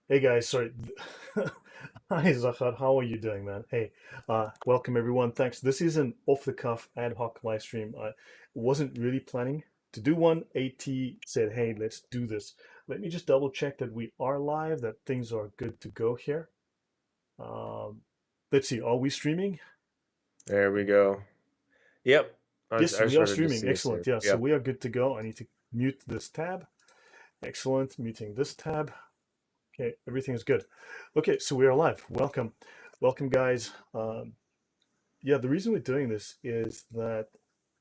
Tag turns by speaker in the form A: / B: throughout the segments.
A: Hey guys, sorry. Hi Zachar, how are you doing, man? Hey, welcome everyone. Thanks. This is an off-the-cuff ad hoc live stream. I wasn't really planning to do one. AT said, "Hey, let's do this." Let me just double check that we are live, that things are good to go here. Um, let's see, are we streaming?
B: There we go. Yep.
A: Yes,
B: I
A: we are
B: started to
A: streaming.
B: see us
A: Excellent.
B: here.
A: Yeah, so
B: Yep.
A: we are good to go. I need to mute this tab. Excellent. Muting this tab. Okay, everything is good. Okay, so we are live. Welcome. Welcome, guys. Yeah, the reason we're doing this is that,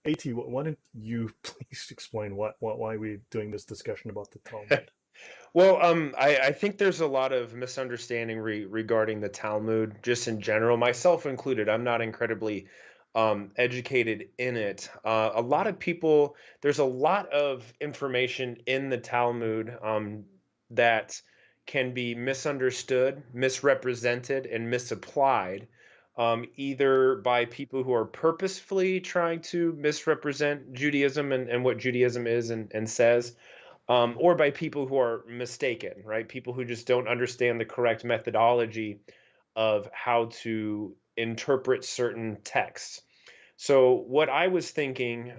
A: AT, why don't you please explain why we're doing this discussion about the Talmud?
B: Well, I think there's a lot of misunderstanding regarding the Talmud, just in general, myself included. I'm not incredibly educated in it. A lot of people, there's a lot of information in the Talmud that can be misunderstood, misrepresented, and misapplied, either by people who are purposefully trying to misrepresent Judaism and what Judaism is and says, or by people who are mistaken, right? People who just don't understand the correct methodology of how to interpret certain texts. So, what I was thinking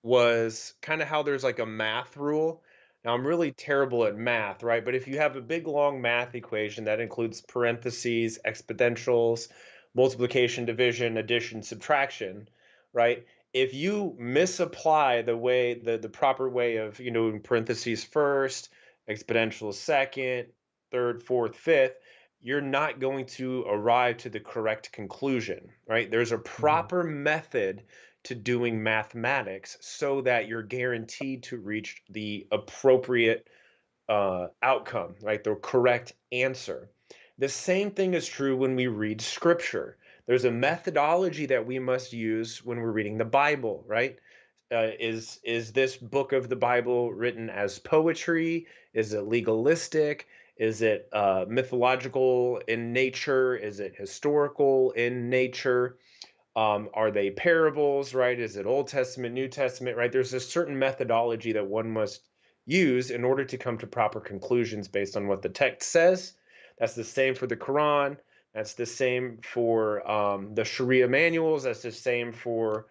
B: was kind of how there's like a math rule. Now, I'm really terrible at math, right? But if you have a big long math equation that includes parentheses, exponentials, multiplication, division, addition, subtraction, right? If you misapply the proper way of, in parentheses first, exponential second, third, fourth, fifth, you're not going to arrive to the correct conclusion, right? There's a
A: Hmm.
B: proper method to doing mathematics so that you're guaranteed to reach the appropriate outcome, right? The correct answer. The same thing is true when we read scripture. There's a methodology that we must use when we're reading the Bible, right? Is this book of the Bible written as poetry? Is it legalistic? Is it mythological in nature? Is it historical in nature? Are they parables, right? Is it Old Testament, New Testament, right? There's a certain methodology that one must use in order to come to proper conclusions based on what the text says. That's the same for the Quran. That's the same for the Sharia manuals. That's the same for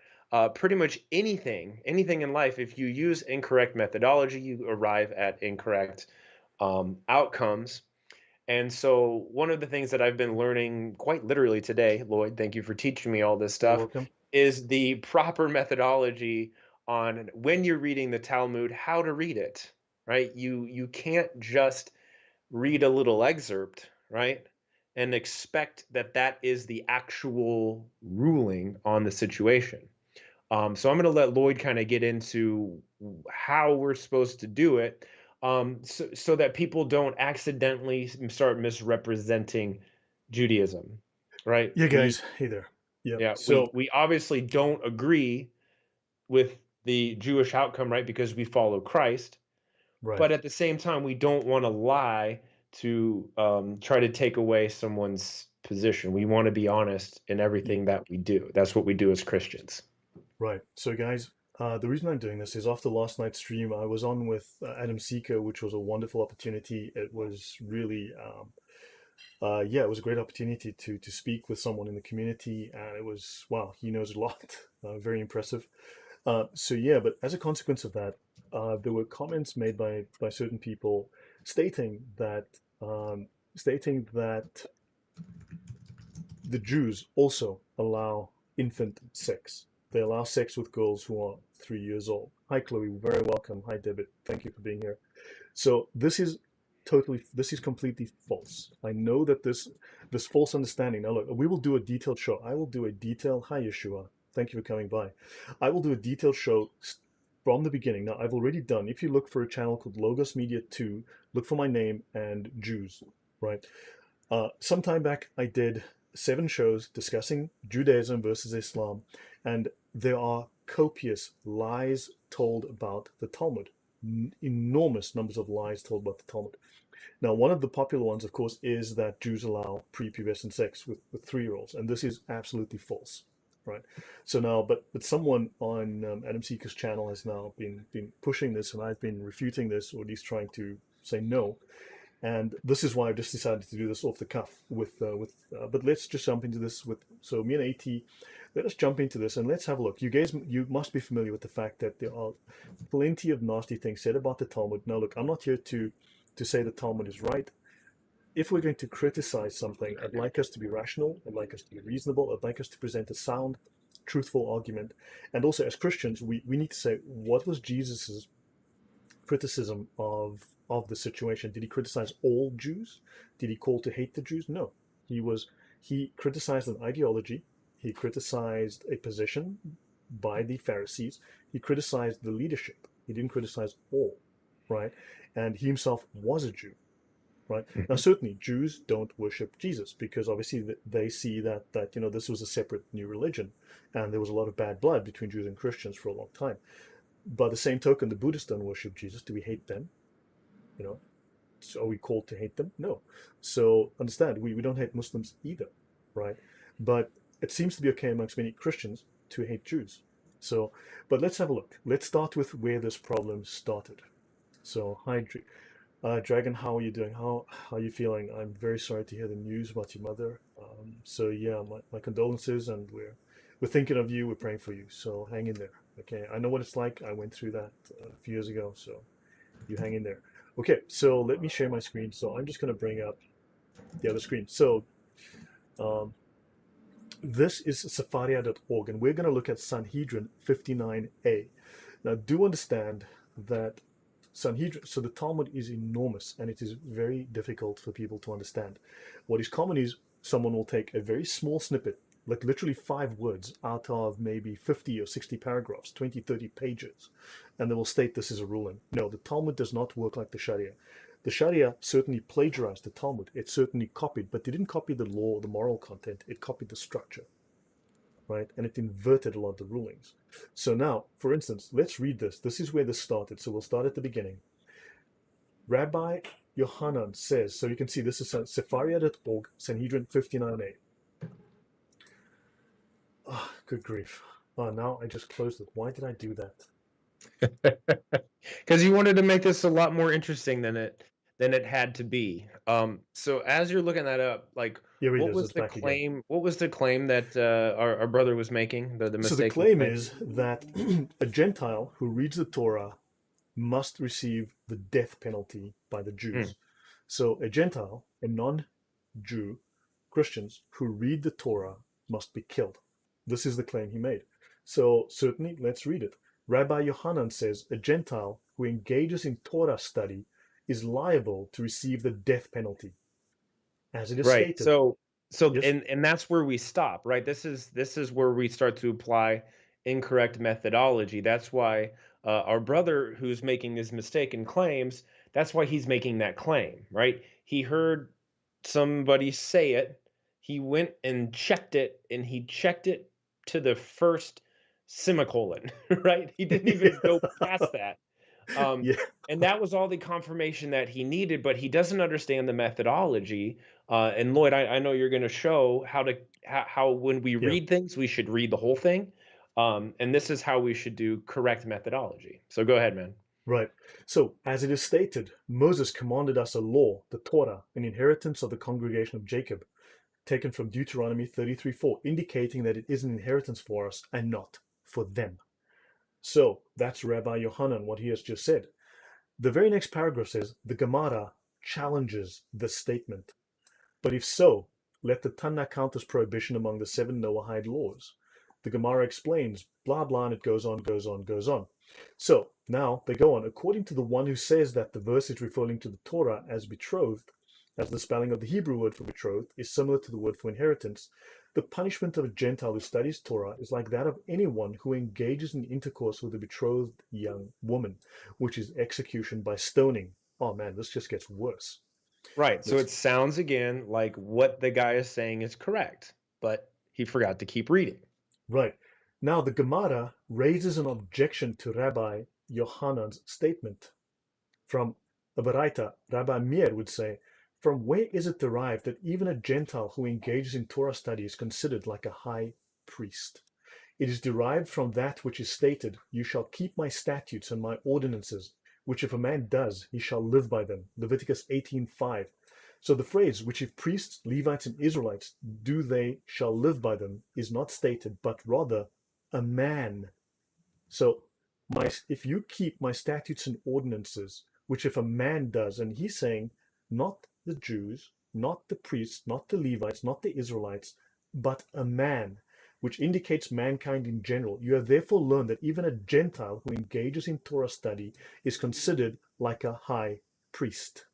B: pretty much anything in life. If you use incorrect methodology, you arrive at incorrect outcomes. And so, one of the things that I've been learning quite literally today, Lloyd, thank you for teaching me all this
A: You're
B: stuff,
A: welcome.
B: is the proper methodology on when you're reading the Talmud, how to read it, right? You can't just read a little excerpt, right? And expect that that is the actual ruling on the situation. So I'm going to let Lloyd kind of get into how we're supposed to do it, so that people don't accidentally start misrepresenting Judaism, right?
A: Yeah,
B: We
A: guys. Hey there. Yeah.
B: yeah we
A: So,
B: we obviously don't agree with the Jewish outcome, right? Because we follow Christ,
A: right.
B: but at the same time, we don't want to lie to try to take away someone's position. We want to be honest in
A: Yeah,
B: everything that we do. That's what we do as Christians.
A: right. So, guys, the reason I'm doing this is after last night's stream, I was on with Adam Seeker, which was a wonderful opportunity. It was really, yeah, it was a great opportunity to speak with someone in the community, and it was, wow, he knows a lot. Very impressive. So yeah, but as a consequence of that, there were comments made by certain people stating that um, stating that the Jews also allow infant sex. They allow sex with girls who are 3 years old. Hi, Chloe. Very welcome. Hi, David. Thank you for being here. So this is completely false. I know that this false understanding. Now look, we will do a detailed show. I will do a detailed. Hi, Yeshua. Thank you for coming by. I will do a detailed show from the beginning. Now I've already done. If you look for a channel called Logos Media 2, look for my name and Jews. Right. Some time back, I did 7 shows discussing Judaism versus Islam, and there are copious lies told about the Talmud. Enormous numbers of lies told about the Talmud. Now, one of the popular ones, of course, is that Jews allow prepubescent sex with 3-year-olds, and this is absolutely false, right? So now, but someone on Adam Seeker's channel has now been pushing this, and I've been refuting this, or at least trying to say no. And this is why I've just decided to do this off the cuff but let's just jump into this so me and AT, let us jump into this and let's have a look. You guys, you must be familiar with the fact that there are plenty of nasty things said about the Talmud. Now, look, I'm not here to say the Talmud is right. If we're going to criticize something, I'd like us to be rational. I'd like us to be reasonable. I'd like us to present a sound, truthful argument. And also, as Christians, we need to say, what was Jesus's criticism of the situation? Did he criticize all Jews? Did he call to hate the Jews? No. He criticized an ideology. He criticized a position by the Pharisees. He criticized the leadership. He didn't criticize all, right? And he himself was a Jew, right? Now,
B: Mhm.
A: certainly Jews don't worship Jesus because obviously they see that this was a separate new religion, and there was a lot of bad blood between Jews and Christians for a long time. By the same token, the Buddhists don't worship Jesus. Do we hate them? You know, so are we called to hate them? No. So understand, we don't hate Muslims either, right? But it seems to be okay amongst many Christians to hate Jews. So, but let's have a look. Let's start with where this problem started. So, hi, Dragon, how are you doing? How are you feeling? I'm very sorry to hear the news about your mother. So yeah, my condolences, and we're thinking of you. We're praying for you. So hang in there. Okay, I know what it's like. I went through that a few years ago. So you hang in there. Okay, so let me share my screen. So I'm just going to bring up the other screen. So um, this is Safaria.org, and we're going to look at Sanhedrin 59a. Now, do understand that Sanhedrin, so the Talmud is enormous and it is very difficult for people to understand. What is common is someone will take a very small snippet, like literally 5 words out of maybe 50 or 60 paragraphs, 20, 30 pages, and they will state this is a ruling. No, the Talmud does not work like the Sharia. The Sharia certainly plagiarized the Talmud. It certainly copied, but they didn't copy the law, the moral content. It copied the structure, right? And it inverted a lot of the rulings. So now, for instance, let's read this. This is where this started. So we'll start at the beginning. Rabbi Yohanan says, so you can see this is Sefaria.org, Sanhedrin 59a. Oh, good grief. Oh, now I just closed it. Why did I do that?
B: Because you wanted to make this a lot more interesting than it had to be. So as you're looking that up, like
A: Here it
B: what
A: is.
B: was
A: It's
B: the
A: back again.
B: claim? What was the claim that our brother was making? The
A: So the
B: mistaken
A: claim
B: claim.
A: is that a Gentile who reads the Torah must receive the death penalty by the
B: Mm,
A: Jews. So a Gentile, a non-Jew, Christians who read the Torah must be killed. This is the claim he made. So certainly, let's read it. Rabbi Yohanan says a Gentile who engages in Torah study is liable to receive the death penalty, as it is
B: right.
A: stated.
B: So
A: Yes?
B: and that's where we stop, right? This is where we start to apply incorrect methodology. That's why our brother who's making these mistaken claims, that's why he's making that claim, right? He heard somebody say it, he went and checked it, and he checked it to the first semicolon, right? He didn't even go past that. Um,
A: Yeah,
B: and that was all the confirmation that he needed, but he doesn't understand the methodology. And Lloyd, I know you're going to show how when we
A: yeah,
B: read things, we should read the whole thing. And this is how we should do correct methodology. So go ahead, man.
A: right. So, as it is stated, Moses commanded us a law, the Torah, an inheritance of the congregation of Jacob, taken from Deuteronomy 33:4, indicating that it is an inheritance for us and not for them. So that's Rabbi Yohanan, what he has just said. The very next paragraph says the Gemara challenges this statement. But if so, let the Tanna count as prohibition among the 7 Noahide laws. The Gemara explains, blah, blah, and it goes on, goes on, goes on. So now they go on. According to the one who says that the verse is referring to the Torah as betrothed, as the spelling of the Hebrew word for betrothed is similar to the word for inheritance, the punishment of a Gentile who studies Torah is like that of anyone who engages in intercourse with a betrothed young woman, which is execution by stoning. Oh man, this just gets worse.
B: Right. So
A: Let's
B: it sounds again like what the guy is saying is correct, but he forgot to keep reading.
A: Right. Now, the Gemara raises an objection to Rabbi Yohanan's statement. From a Baraita, Rabbi Meir would say, from where is it derived that even a Gentile who engages in Torah study is considered like a high priest? It is derived from that which is stated, you shall keep my statutes and my ordinances, which if a man does, he shall live by them. Leviticus 18:5. So the phrase, which if priests, Levites, and Israelites do, they shall live by them, is not stated, but rather a man. So if you keep my statutes and ordinances, which if a man does, and he's saying not the Jews, not the priests, not the Levites, not the Israelites, but a man, which indicates mankind in general. You have therefore learned that even a Gentile who engages in Torah study is considered like a high priest.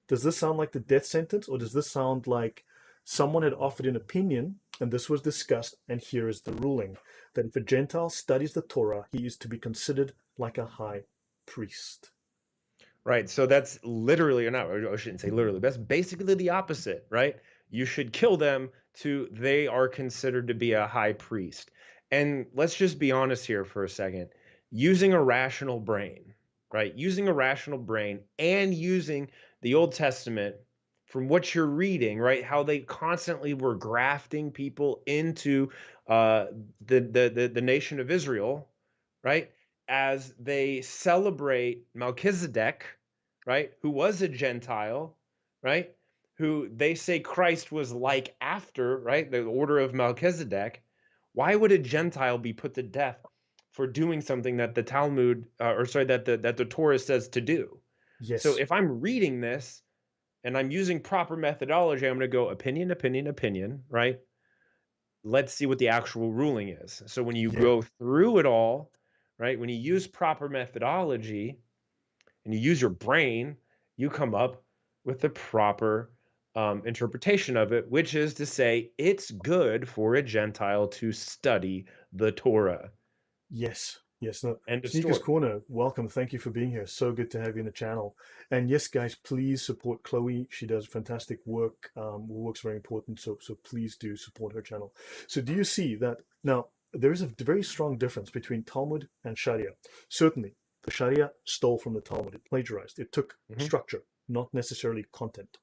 A: Does this sound like the death sentence, or does this sound like someone had offered an opinion and this was discussed, and here is the ruling that if a Gentile studies the Torah, he is to be considered like a high priest?
B: Right. So that's literally, or not, or I shouldn't say literally, that's basically the opposite, right? You should kill them to they are considered to be a high priest. And let's just be honest here for a second. Using a rational brain, right? Using a rational brain and using the Old Testament from what you're reading, right? How they constantly were grafting people into the nation of Israel, right? As they celebrate Melchizedek, right, who was a Gentile, right, who they say Christ was like after, right, the order of Melchizedek. Why would a Gentile be put to death for doing something that the Talmud, or sorry, that the Torah says to do? So
A: Yes,
B: if I'm reading this and I'm using proper methodology, I'm going to go opinion, opinion, opinion, right? Let's see what the actual ruling is. So when you
A: yeah,
B: go through it all, right, when you use proper methodology and you use your brain, you come up with the proper interpretation of it, which is to say it's good for a Gentile to study the Torah.
A: yes, yes. No,
B: End of
A: Sneakers
B: story.
A: Corner, welcome. Thank you for being here. So good to have you in the channel. And yes, guys, please support Chloe. She does fantastic work. Work's very important, so please do support her channel. So do you see that now? There is a very strong difference between Talmud and Sharia. Certainly, the Sharia stole from the Talmud. It plagiarized. It took
B: Mhm.
A: structure, not necessarily content,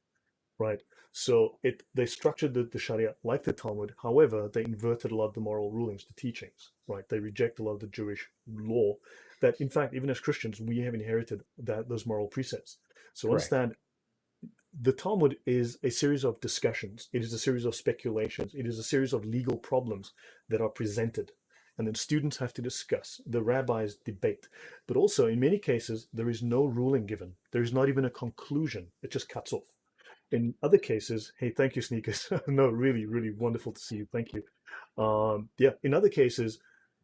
A: right? So they structured the Sharia like the Talmud. However, they inverted a lot of the moral rulings, the teachings, right? They reject a lot of the Jewish law that, in fact, even as Christians, we have inherited those moral precepts. So
B: Correct.
A: understand the Talmud is a series of discussions. It is a series of speculations. It is a series of legal problems that are presented. And then students have to discuss. The rabbis debate. But also, in many cases, there is no ruling given. There is not even a conclusion. It just cuts off. In other cases, hey, thank you, Sneakers. No, really, really wonderful to see you. Thank you. Yeah, in other cases,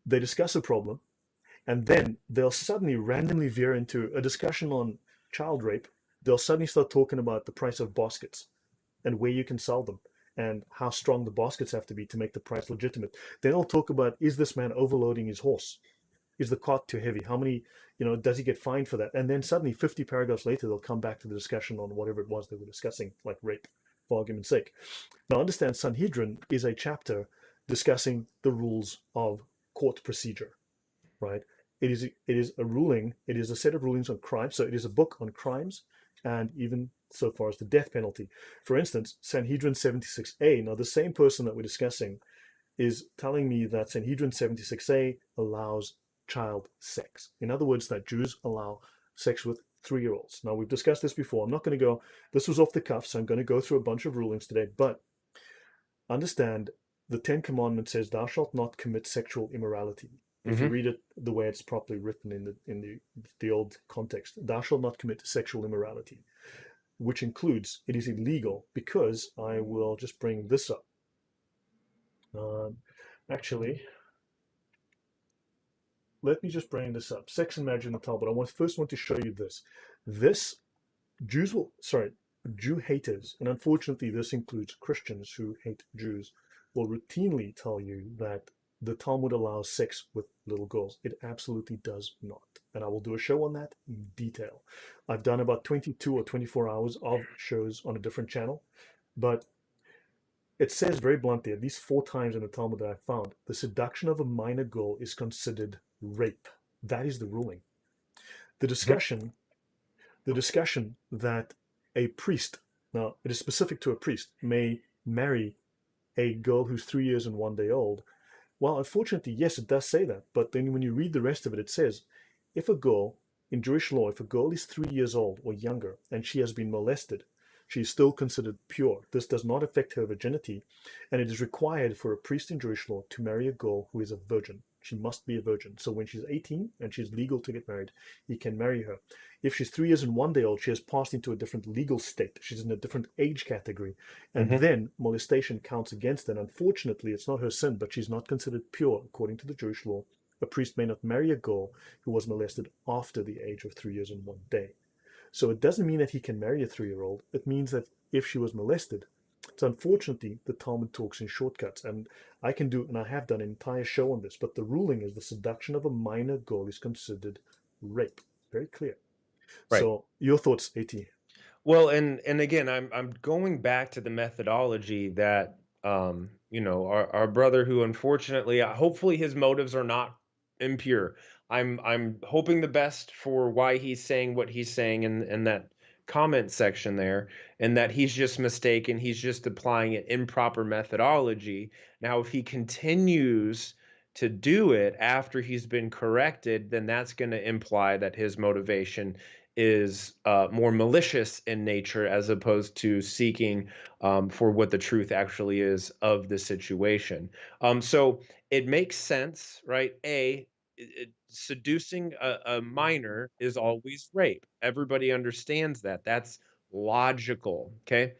A: they discuss a problem and then they'll suddenly randomly veer into a discussion on child rape. They'll suddenly start talking about the price of baskets and where you can sell them and how strong the baskets have to be to make the price legitimate. Then they'll talk about, is this man overloading his horse? Is the cart too heavy? How many, does he get fined for that? And then suddenly 50 paragraphs later, they'll come back to the discussion on whatever it was they were discussing, like rape, for argument's sake. Now, understand Sanhedrin is a chapter discussing the rules of court procedure, right? It is a ruling, it is a set of rulings on crimes. So it is a book on crimes and even so far as the death penalty. For instance, Sanhedrin 76a, now the same person that we're discussing is telling me that Sanhedrin 76a allows child sex. In other words, that Jews allow sex with 3-year-olds. Now, we've discussed this before. I'm not going to go, this was off the cuff, so I'm going to go through a bunch of rulings today. But understand the Ten Commandments says, thou shalt not commit sexual immorality. If you
B: Hmm.
A: read it the way it's properly written in the old context, thou shalt not commit sexual immorality, which includes it is illegal because I will just bring this up. Um, Actually, let me just bring this up. Sex and marriage in the Talmud. I first want to show you this. This Jew haters, and unfortunately this includes Christians who hate Jews, will routinely tell you that the Talmud allows sex with little girls. It absolutely does not. And I will do a show on that in detail. I've done about 22 or 24 hours of shows on a different channel, but it says very bluntly, at least 4 times in the Talmud that I found, the seduction of a minor girl is considered rape. That is the ruling. The
B: Hmm.
A: discussion, the discussion that a priest, now it is specific to a priest, may marry a girl who's 3 years and 1 day old. Well, unfortunately, yes, it does say that. But then when you read the rest of it, it says if a girl in Jewish law, if a girl is 3 years old or younger and she has been molested, she is still considered pure. This does not affect her virginity, and it is required for a priest in Jewish law to marry a girl who is a virgin. She must be a virgin. So when she's 18 and she's legal to get married, he can marry her. If she's 3 years and 1 day old, she has passed into a different legal state. She's in a different age category. And
B: Hmm.
A: then molestation counts against her. And unfortunately, it's not her sin, but she's not considered pure according to the Jewish law. A priest may not marry a girl who was molested after the age of 3 years and 1 day. So it doesn't mean that he can marry a 3-year-old. It means that if she was molested, so unfortunately, the Talmud talks in shortcuts, and I can do, and I have done an entire show on this, but the ruling is the seduction of a minor girl is considered rape. Very clear.
B: Right.
A: So your thoughts, AT?
B: Well, and again, I'm going back to the methodology that our brother who unfortunately, hopefully his motives are not impure. I'm hoping the best for why he's saying what he's saying in that comment section there, and that he's just mistaken. He's just applying an improper methodology. Now, if he continues to do it after he's been corrected, then that's going to imply that his motivation is more malicious in nature as opposed to seeking for what the truth actually is of the situation. So it makes sense, right? Seducing a minor is always rape. Everybody understands that. That's logical. Okay.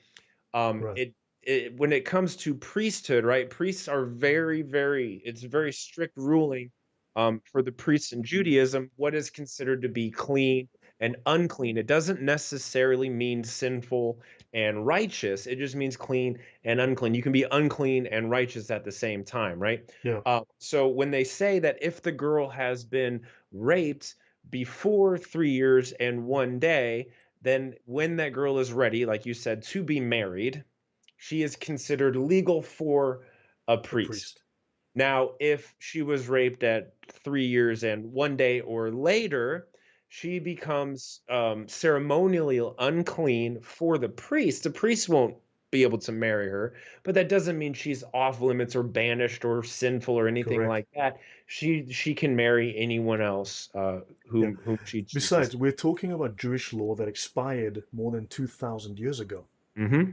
B: um
A: Right.
B: it, when it comes to priesthood, right, priests are it's a very strict ruling for the priests in Judaism what is considered to be clean and unclean. It doesn't necessarily mean sinful and righteous, it just means clean and unclean. You can be unclean and righteous at the same time, right?
A: Yeah.
B: So when they say that if the girl has been raped before 3 years and 1 day, then when that girl is ready, like you said, to be married, she is considered legal for a
A: A
B: priest.
A: priest.
B: Now, if she was raped at 3 years and 1 day or later, she becomes ceremonially unclean for the priest. The priest won't be able to marry her, but that doesn't mean she's off limits or banished or sinful or anything
A: Correct.
B: like that. She can marry anyone else
A: Yeah.
B: whom she chooses.
A: Besides, we're talking about Jewish law that expired more than 2,000 years ago.
B: Hmm.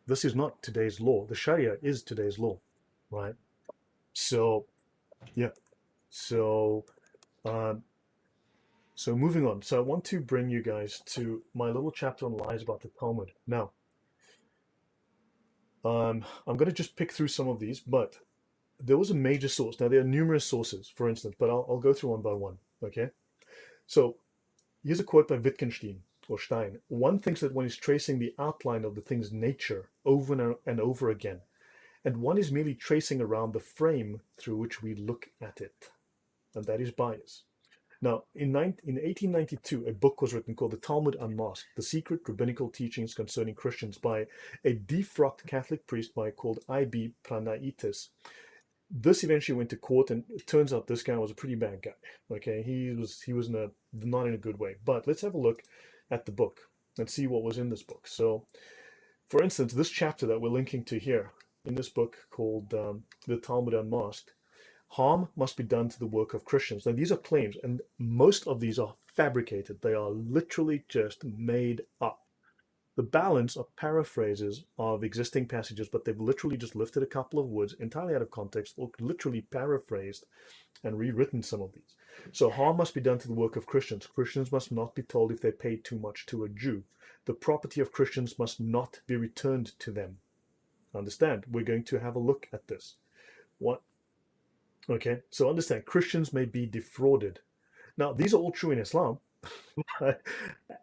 A: This is not today's law. The Sharia is today's law, right? So, yeah. So, um, so moving on. So I want to bring you guys to my little chapter on lies about the Talmud. Now, I'm going to just pick through some of these, but there was a major source. Now, there are numerous sources, for instance, but I'll go through one by one. Okay. So here's a quote by Wittgenstein or Stein. One thinks that one is tracing the outline of the thing's nature over and over again, and one is merely tracing around the frame through which we look at it, and that is bias. Now, in 1892, a book was written called The Talmud Unmasked, The Secret Rabbinical Teachings Concerning Christians by a defrocked Catholic priest called I.B. Pranaitis. This eventually went to court, and it turns out this guy was a pretty bad guy. Okay, he was not in a good way. But let's have a look at the book and see what was in this book. So, for instance, this chapter that we're linking to here in this book called The Talmud Unmasked, harm must be done to the work of Christians. Now, these are claims, and most of these are fabricated. They are literally just made up. The balance are paraphrases of existing passages, but they've literally just lifted a couple of words entirely out of context, or literally paraphrased and rewritten some of these. So harm must be done to the work of Christians. Christians must not be told if they paid too much to a Jew. The property of Christians must not be returned to them. Understand? We're going to have a look at this. What? Okay, so understand, Christians may be defrauded. Now, these are all true in Islam.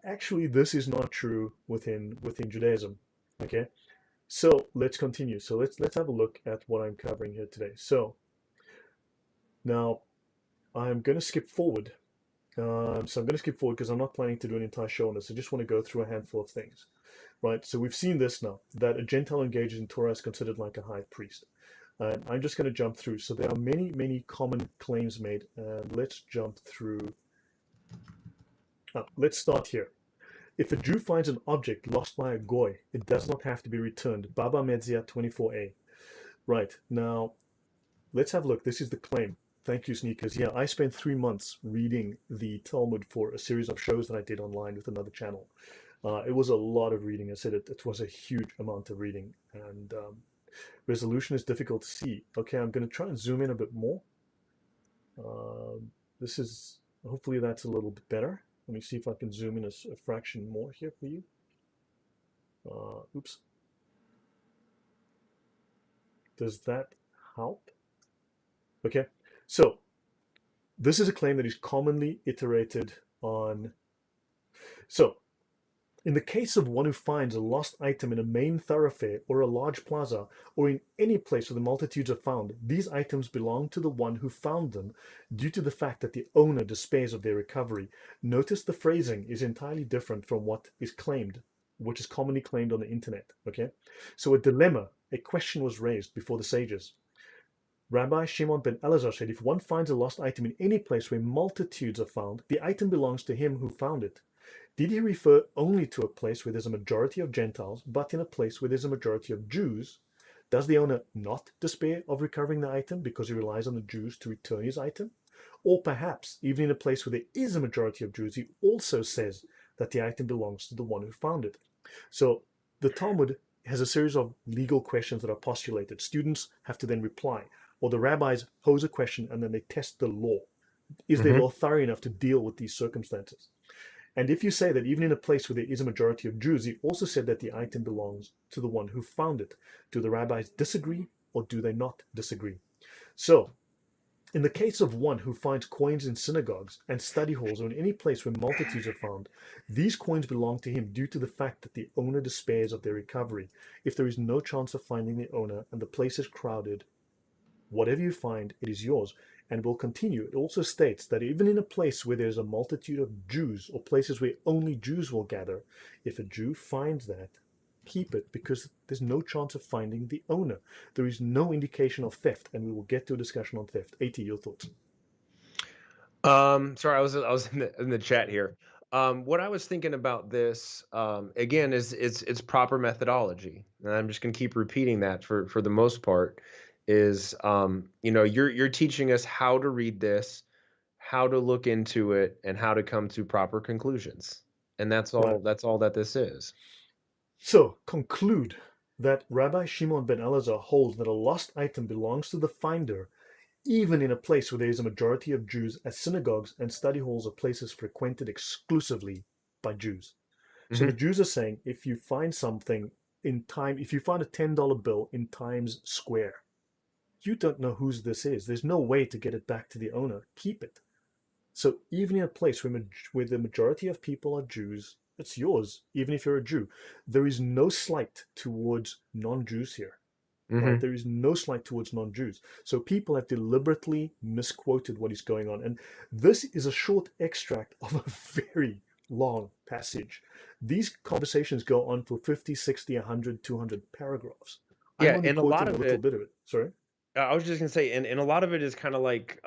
A: Actually, this is not true within Judaism. Okay, so let's continue. So let's have a look at what I'm covering here today. So now I'm going to skip forward. So I'm going to skip forward because I'm not planning to do an entire show on this. I just want to go through a handful of things, right? So we've seen this now, that a Gentile engaged in Torah is considered like a high priest. I'm just going to jump through. So there are many, many common claims made. Let's jump through. Let's start here. If a Jew finds an object lost by a goy, it does not have to be returned. Baba Metzia 24a. Right, now let's have a look. This is the claim. Thank you, Sneakers. Yeah, I spent 3 months reading the Talmud for a series of shows that I did online with another channel. It was a lot of reading. I said it was a huge amount of reading, and resolution is difficult to see. Okay, I'm going to try and zoom in a bit more. This is hopefully that's a little bit better. Let me see if I can zoom in a fraction more here for you. Oops. Does that help? Okay, so this is a claim that is commonly iterated on. So, in the case of one who finds a lost item in a main thoroughfare or a large plaza or in any place where the multitudes are found, these items belong to the one who found them due to the fact that the owner despairs of their recovery. Notice the phrasing is entirely different from what is claimed, which is commonly claimed on the internet. Okay, so a dilemma, a question was raised before the sages. Rabbi Shimon ben Elazar said, if one finds a lost item in any place where multitudes are found, the item belongs to him who found it. Did he refer only to a place where there's a majority of Gentiles, but in a place where there's a majority of Jews? Does the owner not despair of recovering the item because he relies on the Jews to return his item? Or perhaps, even in a place where there is a majority of Jews, he also says that the item belongs to the one who found it. So the Talmud has a series of legal questions that are postulated. Students have to then reply, or the rabbis pose a question and then they test the law. Is their
B: Hmm.
A: law thorough enough to deal with these circumstances? And if you say that even in a place where there is a majority of Jews, he also said that the item belongs to the one who found it. Do the rabbis disagree or do they not disagree? So, in the case of one who finds coins in synagogues and study halls or in any place where multitudes are found, these coins belong to him due to the fact that the owner despairs of their recovery. If there is no chance of finding the owner and the place is crowded, whatever you find, it is yours, and will continue. It also states that even in a place where there's a multitude of Jews, or places where only Jews will gather, if a Jew finds that, keep it, because there's no chance of finding the owner. There is no indication of theft, and we will get to a discussion on theft. AT, your thoughts?
B: Sorry, I was in the chat here. What I was thinking about this, again, is it's proper methodology, and I'm just gonna keep repeating that for the most part. Is you're teaching us how to read this, how to look into it, and how to come to proper conclusions, and that's
A: Right.
B: all. That's all that this is.
A: So, conclude that Rabbi Shimon ben Elazar holds that a lost item belongs to the finder even in a place where there is a majority of Jews, as synagogues and study halls are places frequented exclusively by Jews. So the
B: Hmm.
A: Jews are saying if you find something if you find a $10 bill in Times Square, you don't know whose this is. There's no way to get it back to the owner. Keep it. So even in a place where the majority of people are Jews, it's yours, even if you're a Jew. There is no slight towards non-Jews here, right?
B: Hmm.
A: There is no slight towards non-Jews. So people have deliberately misquoted what is going on. And this is a short extract of a very long passage. These conversations go on for 50, 60, 100, 200 paragraphs. I'm
B: Yeah,
A: only
B: and a lot
A: quoting a
B: of
A: little
B: it.
A: bit of it. Sorry?
B: I was just gonna say, and a lot of it is kind of like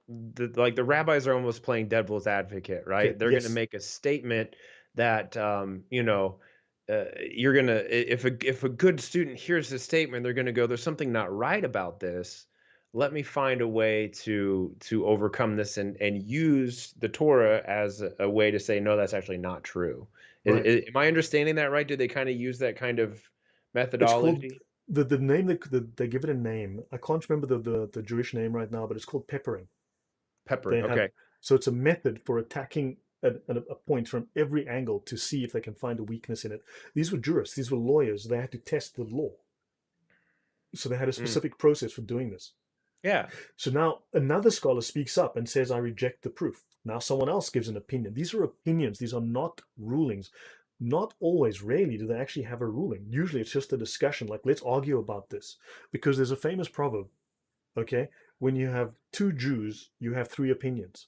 B: the rabbis are almost playing devil's advocate,
A: Okay,
B: right? They're gonna
A: yes.
B: make a statement that you're gonna if a good student hears this statement, they're gonna go, "There's something not right about this. Let me find a way to overcome this and use the Torah as a way to say no, that's actually not true."
A: Right.
B: Am I understanding that right? Do they kind of use that kind of
A: It's called
B: methodology?
A: the name they give it a name. I can't remember the Jewish name right now, but it's called peppering.
B: Peppering.
A: They have
B: Okay.
A: so it's a method for attacking a point from every angle to see if they can find a weakness in it. These were jurists, these were lawyers. They had to test the law, so they had a
B: Mm.
A: specific process for doing this.
B: Yeah.
A: So now another scholar speaks up and says, "I reject the proof." Now someone else gives an opinion. These are opinions. These are not rulings. Not always, rarely do they actually have a ruling. Usually it's just a discussion, like let's argue about this, because there's a famous proverb. Okay, when you have two Jews, you have three opinions.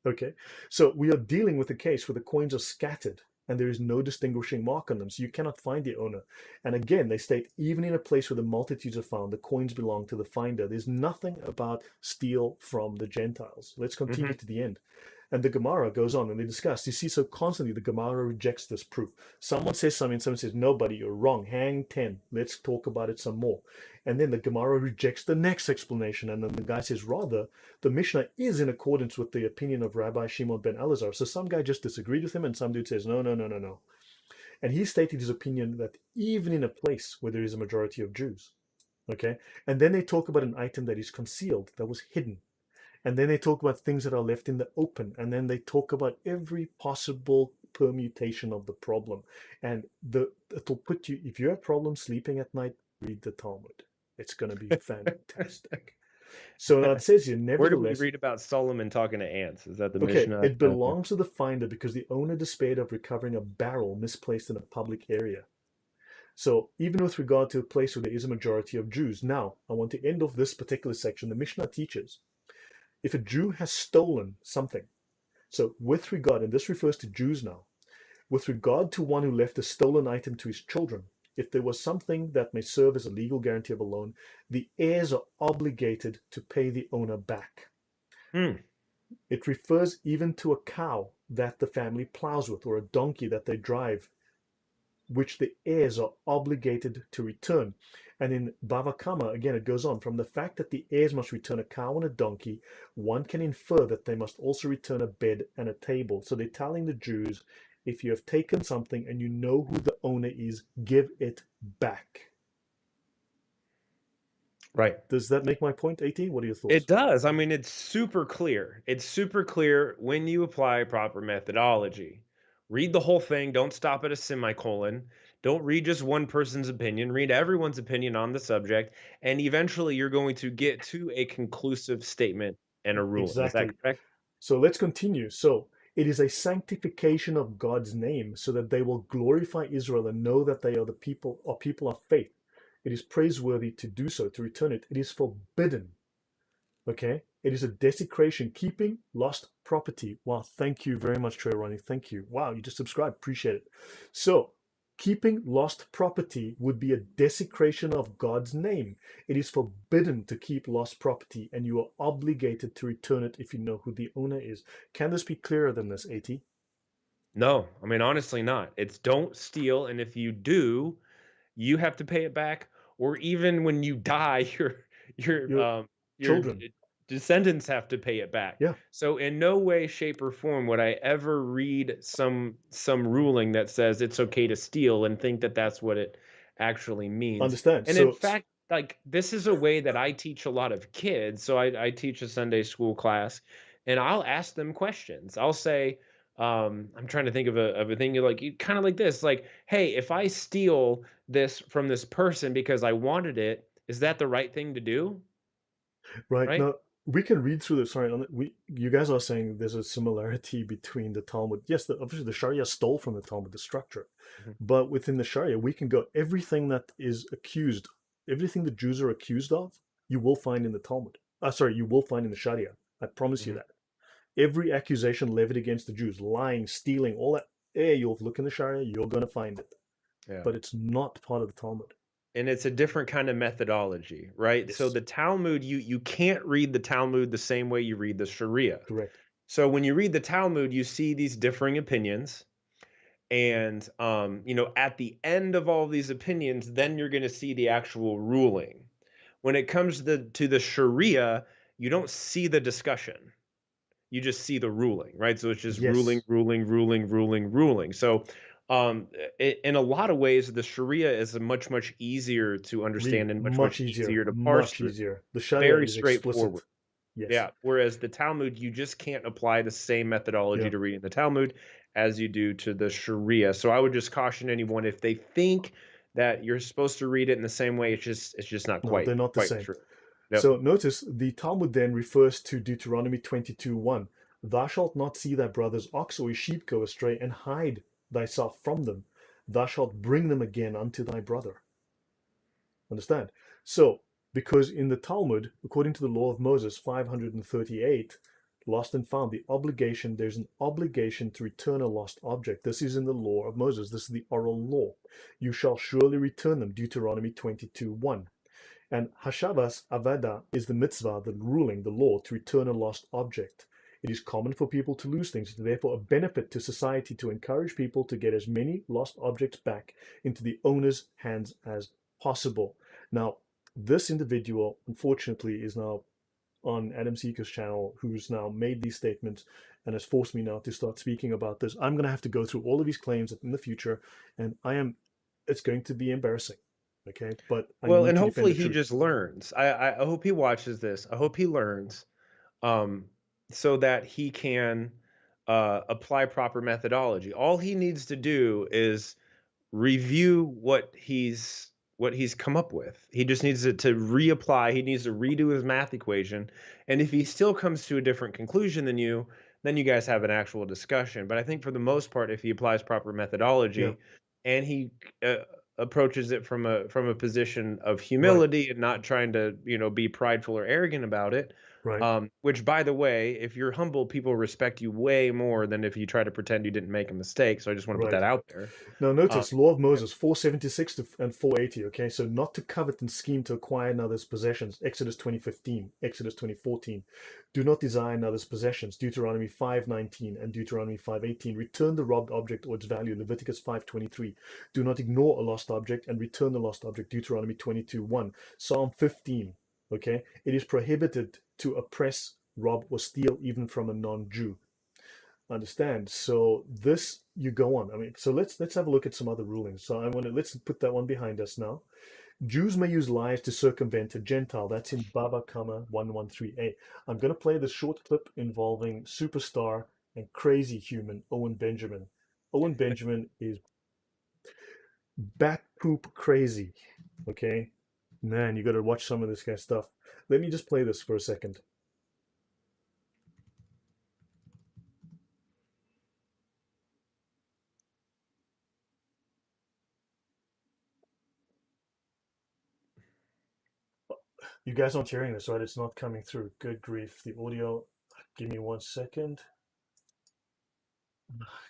A: Okay, so we are dealing with a case where the coins are scattered and there is no distinguishing mark on them, so you cannot find the owner. And again, they state even in a place where the multitudes are found, the coins belong to the finder. There's nothing about steal from the Gentiles. Let's continue
B: Mhm.
A: to the end. And the Gemara goes on and they discuss. You see, so constantly the Gemara rejects this proof. Someone says something, someone says, nobody, you're wrong. Hang 10. Let's talk about it some more. And then the Gemara rejects the next explanation. And then the guy says, rather, the Mishnah is in accordance with the opinion of Rabbi Shimon ben Elazar. So some guy just disagreed with him, and some dude says, no, no, no, no, no. And he stated his opinion that even in a place where there is a majority of Jews, okay, and then they talk about an item that is concealed, that was hidden. And then they talk about things that are left in the open. And then they talk about every possible permutation of the problem. And it'll put you, if you have problems sleeping at night, read the Talmud. It's going to be fantastic. So now it says here,
B: Where do we
A: nevertheless,
B: read about Solomon talking to ants? Is that the
A: okay,
B: Mishnah?
A: it belongs to the finder because the owner despaired of recovering a barrel misplaced in a public area. So even with regard to a place where there is a majority of Jews, now I want to end off this particular section. The Mishnah teaches if a Jew has stolen something, so with regard, and this refers to Jews now, with regard to one who left a stolen item to his children, if there was something that may serve as a legal guarantee of a loan, the heirs are obligated to pay the owner back.
B: Hmm.
A: It refers even to a cow that the family plows with or a donkey that they drive, which the heirs are obligated to return. And in Bava Kama, again, it goes on. From the fact that the heirs must return a cow and a donkey, one can infer that they must also return a bed and a table. So they're telling the Jews, if you have taken something and you know who the owner is, give it back.
B: Right.
A: Does that make my point, AT? What are your thoughts?
B: It does. I mean, it's super clear. It's super clear when you apply proper methodology. Read the whole thing. Don't stop at a semicolon. Don't read just one person's opinion. Read everyone's opinion on the subject. And eventually you're going to get to a conclusive statement and a ruling. Is that
A: Exactly.
B: correct?
A: So let's continue. So it is a sanctification of God's name so that they will glorify Israel and know that they are the people or people of faith. It is praiseworthy to do so, to return it. It is forbidden. Okay? It is a desecration, keeping lost property. Wow, thank you very much, Trey Ronnie. Thank you. Wow, you just subscribed. Appreciate it. So keeping lost property would be a desecration of God's name. It is forbidden to keep lost property, and you are obligated to return it if you know who the owner is. Can this be clearer than this, AT?
B: No, I mean, honestly not. It's don't steal. And if you do, you have to pay it back, or even when you die, your
A: Your
B: your
A: children.
B: descendants have to pay it back.
A: Yeah,
B: So in no way, shape, or form would I ever read some ruling that says it's okay to steal and think that that's what it actually means.
A: understand.
B: And in
A: So,
B: fact, like this is a way that I teach a lot of kids. So I teach a Sunday school class, and I'll ask them questions. I'll say, I'm trying to think of a thing like kind of like this, like, hey, if I steal this from this person because I wanted it, is that the right thing to do?
A: right
B: Right?
A: now, we can read through this. Sorry, you guys are saying there's a similarity between the Talmud. Yes, obviously the Sharia stole from the Talmud, the structure.
B: Mhm.
A: But within the Sharia, we can go everything that is accused, everything the Jews are accused of, you will find in the Talmud. Sorry, you will find in the Sharia. I promise you
B: Mhm.
A: that. Every accusation levied against the Jews, lying, stealing, all that, you'll look in the Sharia, you're going to find it.
B: Yeah.
A: But it's not part of the Talmud.
B: And it's a different kind of methodology, right? So
A: Yes,
B: the Talmud, you can't read the Talmud the same way you read the Sharia.
A: correct.
B: So when you read the Talmud, you see these differing opinions. And at the end of all these opinions, then you're going to see the actual ruling. When it comes to the Sharia, you don't see the discussion. You just see the ruling, right? So it's just ruling,
A: Yes,
B: ruling, ruling, ruling, ruling. So in a lot of ways, the Sharia is a much easier to
A: read,
B: understand and much
A: much easier,
B: easier to parse
A: much
B: through.
A: easier. The Sharia
B: Very
A: is explicit.
B: straightforward.
A: Yes.
B: Yeah. Whereas the Talmud, you just can't apply the same methodology
A: Yeah.
B: to reading the Talmud as you do to the Sharia. So I would just caution anyone if they think that you're supposed to read it in the same way, it's just not
A: No, they're not the
B: quite
A: same.
B: true. Yep.
A: So notice the Talmud then refers to Deuteronomy 22:1. Thou shalt not see thy brother's ox or his sheep go astray, and hide thyself from them. Thou shalt bring them again unto thy brother. Understand? So, because in the Talmud, according to the law of Moses 538, lost and found, there's an obligation to return a lost object. This is in the law of Moses. This is the oral law. You shall surely return them, Deuteronomy 22:1. And Hashavas Avada is the mitzvah, the ruling, the law, to return a lost object. It is common for people to lose things. It is therefore a benefit to society to encourage people to get as many lost objects back into the owner's hands as possible. Now, this individual, unfortunately, is now on Adam Seeker's channel, who's now made these statements and has forced me now to start speaking about this. I'm going to have to go through all of these claims in the future, and it's going to be embarrassing. Okay, but I
B: Well,
A: need
B: and
A: to defend
B: hopefully
A: the
B: he
A: truth.
B: just learns. I hope he watches this. I hope he learns, um, so that he can apply proper methodology. All he needs to do is review what he's come up with. He just needs to reapply. He needs to redo his math equation. And if he still comes to a different conclusion than you, then you guys have an actual discussion. But I think for the most part, if he applies proper
A: Yeah,
B: methodology and he approaches it from a position of
A: right,
B: humility and not trying to be prideful or arrogant about it,
A: right,
B: which, by the way, if you're humble, people respect you way more than if you try to pretend you didn't make a mistake. So I just want to put
A: right.
B: that out there.
A: Now
B: Um,
A: notice Law of Moses 476 and 480, okay? So not to covet and scheme to acquire another's possessions, Exodus 20:15, Exodus 20:14. Do not desire another's possessions, Deuteronomy 5:19 and Deuteronomy 5:18. Return the robbed object or its value, Leviticus 5:23. Do not ignore a lost object and return the lost object, Deuteronomy 22:1. Psalm 15, okay? It is prohibited to oppress, rob, or steal even from a non-Jew. Understand? So this you go on. I mean, so let's have a look at some other rulings. So I want to let's put that one behind us now. Jews may use lies to circumvent a Gentile. That's in Baba Kama 113a. I'm going to play the short clip involving superstar and crazy human Owen Benjamin. Owen Benjamin is bat poop crazy. Okay, man, you got to watch some of this guy's stuff. Let me just play this for a second. You guys aren't hearing this, right? It's not coming through. Good grief. The audio. Give me 1 second.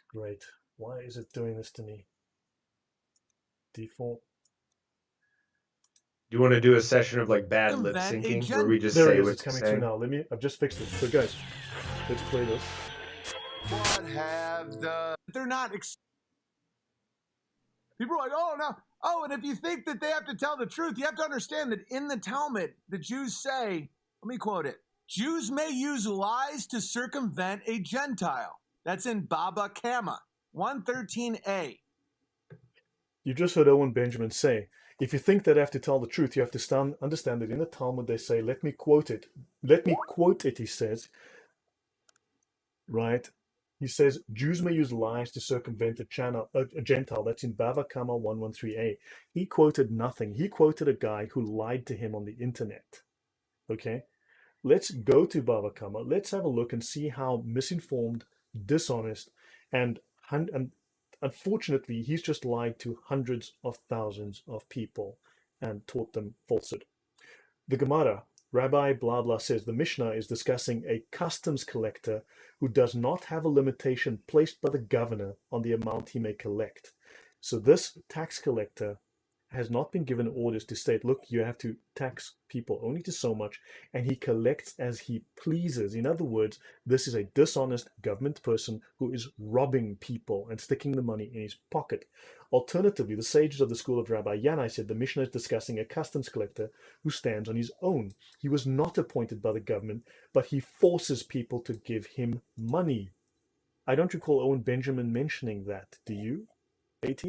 A: Great. Why is it doing this to me? Default.
B: do you want to do a session of like bad lip
C: Circumvent a
B: syncing where we just
A: There it
B: say
A: is.
B: what
A: It's
B: you
A: coming through
B: say?
A: now. I've just fixed it. So guys, let's play this.
C: What have they're not people are like, oh no, oh, and if you think that they have to tell the truth, you have to understand that in the Talmud, the Jews say, let me quote it: Jews may use lies to circumvent a Gentile. That's in Baba Kama 113a.
A: You just heard Owen Benjamin say, if you think that I have to tell the truth, you have to understand that in the Talmud they say, let me quote it. Let me quote it, he says, right? He says, Jews may use lies to circumvent a Gentile. That's in Bava Kama 113a. He quoted nothing. He quoted a guy who lied to him on the internet. Okay? Let's go to Bava Kama. Let's have a look and see how misinformed, dishonest, and, and unfortunately, he's just lied to hundreds of thousands of people and taught them falsehood. The Gemara, Rabbi blah blah says the Mishnah is discussing a customs collector who does not have a limitation placed by the governor on the amount he may collect. So this tax collector has not been given orders to state, look, you have to tax people only to so much, and he collects as he pleases. In other words, this is a dishonest government person who is robbing people and sticking the money in his pocket. Alternatively, the sages of the school of Rabbi Yanai said the Mishnah is discussing a customs collector who stands on his own. He was not appointed by the government, but he forces people to give him money. I don't recall Owen Benjamin mentioning that. Do you, AT?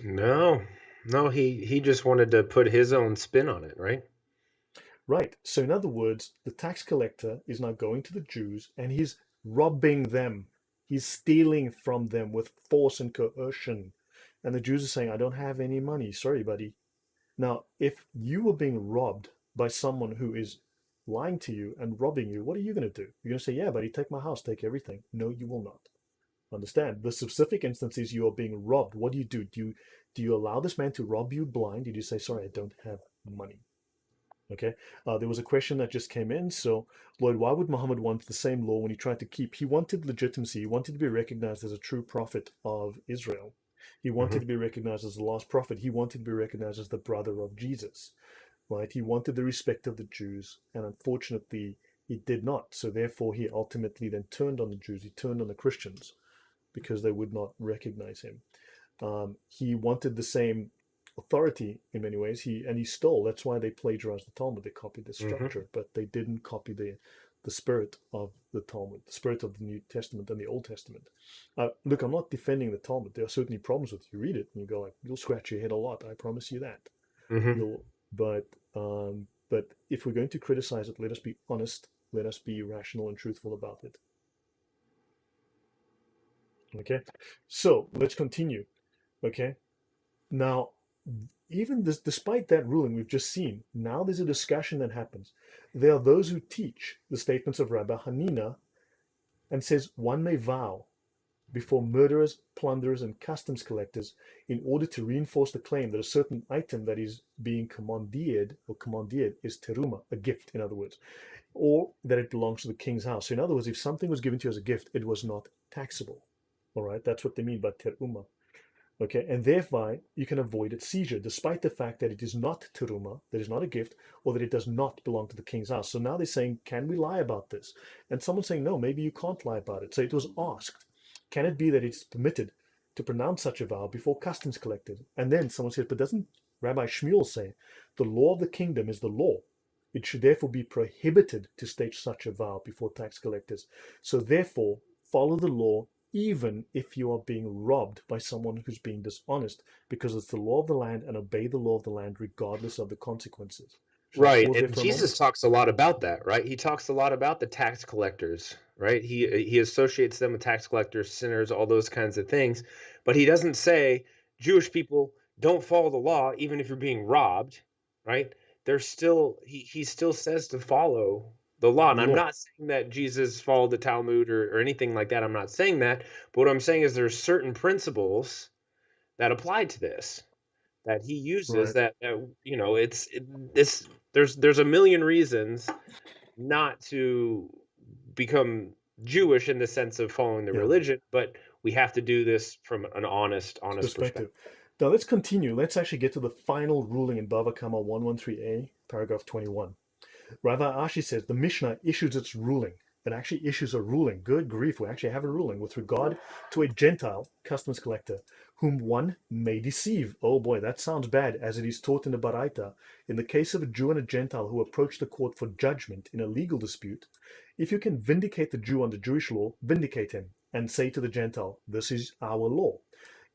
B: No, no, he just wanted to put his own spin on it, right?
A: Right. So, in other words, the tax collector is now going to the Jews and he's robbing them. He's stealing from them with force and coercion. And the Jews are saying, I don't have any money. Sorry, buddy. Now, if you were being robbed by someone who is lying to you and robbing you, what are you going to do? You're going to say, yeah, buddy, take my house, take everything. No, you will not. Understand? The specific instance is you are being robbed. What do? Do you allow this man to rob you blind? Did you say, sorry, I don't have money? Okay. There was a question that just came in. So, Lloyd, why would Muhammad want the same law when he tried to keep? He wanted legitimacy. He wanted to be recognized as a true prophet of Israel. He wanted
B: Hmm.
A: to be recognized as the last prophet. He wanted to be recognized as the brother of Jesus, right? He wanted the respect of the Jews, and unfortunately, He did not. So therefore, he ultimately then turned on the Jews. He turned on the Christians because they would not recognize him. He wanted the same authority in many ways. He stole. That's why they plagiarized the Talmud. They copied the
B: Hmm.
A: structure, but they didn't copy the spirit of the Talmud, the spirit of the New Testament and the Old Testament. Look, I'm not defending the Talmud. There are certainly problems with it. You read it and you go like, you'll scratch your head a lot. I promise you that.
B: Hmm.
A: You'll, but if we're going to criticize it, let us be honest. Let us be rational and truthful about it. Okay. So let's continue. Okay. Now, even this, despite that ruling we've just seen, now there's a discussion that happens. There are those who teach the statements of Rabbi Hanina and says one may vow before murderers, plunderers, and customs collectors in order to reinforce the claim that a certain item that is being commandeered is teruma, a gift, in other words, or that it belongs to the king's house. So in other words, if something was given to you as a gift, it was not taxable. All right, that's what they mean by teruma. Okay, and thereby you can avoid its seizure, despite the fact that it is not teruma, that is not a gift, or that it does not belong to the king's house. So now they're saying, can we lie about this? And someone's saying, no, maybe you can't lie about it. So it was asked, can it be that it's permitted to pronounce such a vow before customs collected? And then someone said, but doesn't Rabbi Shmuel say, the law of the kingdom is the law? It should therefore be prohibited to state such a vow before tax collectors. So therefore, follow the law even if you are being robbed by someone who's being dishonest, because it's the law of the land, and obey the law of the land regardless of the consequences. Should I
B: Right,
A: pause there
B: and
A: for a moment?
B: Jesus talks a lot about that, right? He talks a lot about the tax collectors, right? He associates them with tax collectors, sinners, all those kinds of things, but he doesn't say Jewish people don't follow the law even if you're being robbed, right? There's still he still says to follow the law. And
A: The
B: I'm
A: law,
B: not saying that Jesus followed the Talmud or anything like that. I'm not saying that, but what I'm saying is there's certain principles that apply to this that he uses
A: right?
B: that this there's a million reasons not to become Jewish in the sense of following the
A: Yeah,
B: religion, but we have to do this from an honest perspective.
A: perspective. Now let's continue. Let's actually get to the final ruling in Bava Kama 113a, paragraph 21. Rabbi Ashi says the Mishnah issues its ruling. It actually issues a ruling. Good grief, we actually have a ruling with regard to a Gentile customs collector whom one may deceive. Oh boy, that sounds bad, as it is taught in the Baraita. In the case of a Jew and a Gentile who approach the court for judgment in a legal dispute, if you can vindicate the Jew under Jewish law, vindicate him and say to the Gentile, this is our law.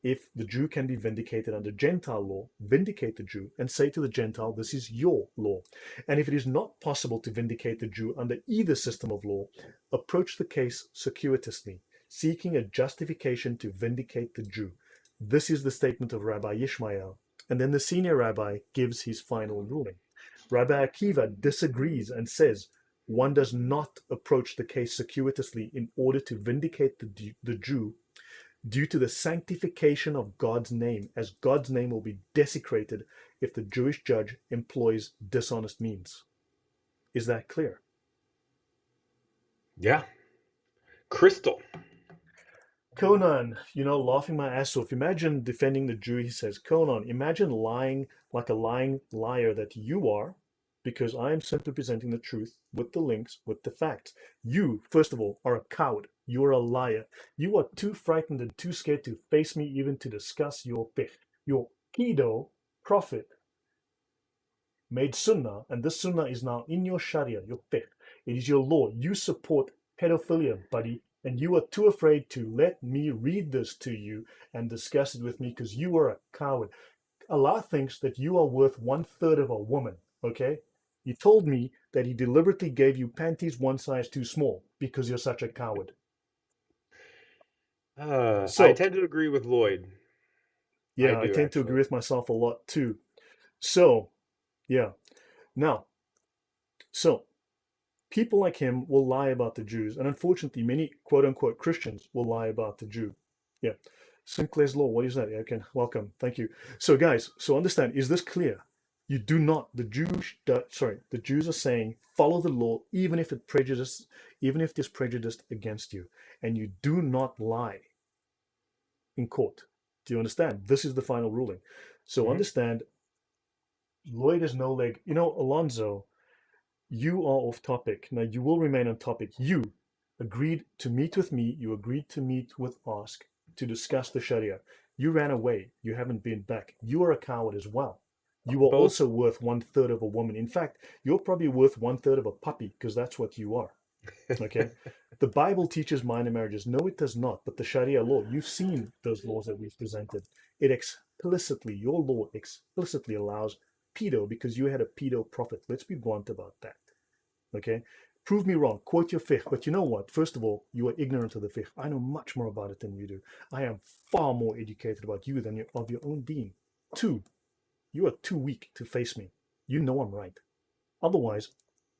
A: If the Jew can be vindicated under Gentile law, vindicate the Jew and say to the Gentile, this is your law. And if it is not possible to vindicate the Jew under either system of law, approach the case circuitously, seeking a justification to vindicate the Jew. This is the statement of Rabbi Yishmael. And then the senior rabbi gives his final ruling. Rabbi Akiva disagrees and says one does not approach the case circuitously in order to vindicate the Jew due to the sanctification of God's name, as God's name will be desecrated if the Jewish judge employs dishonest means. Is that clear?
B: Yeah. Crystal.
A: Conan, laughing my ass off. Imagine defending the Jew. He says, Conan, imagine lying like a lying liar that you are, because I am simply presenting the truth with the links, with the facts. You, first of all, are a coward. You are a liar. You are too frightened and too scared to face me even to discuss your pech. Your Kido prophet made sunnah, and this sunnah is now in your sharia, your fiqh. It is your law. You support pedophilia, buddy, and you are too afraid to let me read this to you and discuss it with me because you are a coward. Allah thinks that you are worth 1/3 of a woman, okay? He told me that he deliberately gave you panties one size too small because you're such a coward.
B: I
A: So,
B: tend to agree with Lloyd. I
A: yeah, I
B: do
A: tend to
B: actually.
A: agree with myself a lot too. So, yeah. Now, so people like him will lie about the Jews, and unfortunately, many quote unquote Christians will lie about the Jew. Yeah. Sinclair's Law, what is that? Yeah, okay, welcome. Thank you. So, guys, so understand, is this clear? You do not, the Jews are saying follow the law even if it is prejudiced against you, and you do not lie in court. Do you understand? This is the final ruling. So
B: Hmm.
A: understand, Lloyd has no leg. Alonzo, You are off topic. Now you will remain on topic. You agreed to meet with me. You agreed to meet with Ask to discuss the Sharia. You ran away. You haven't been back. You are a coward as well. You are
B: Both.
A: also worth one third of a woman. In fact, you're probably worth one third of a puppy because that's what you are. Okay. The Bible teaches minor marriages. No, it does not. But the Sharia law, you've seen those laws that we've presented. It explicitly, your law explicitly allows pedo because you had a pedo prophet. Let's be blunt about that. Okay. Prove me wrong. Quote your fiqh. But you know what? First of all, you are ignorant of the fiqh. I know much more about it than you do. I am far more educated about you than of your own deen. Two, you are too weak to face me. You know I'm right. Otherwise,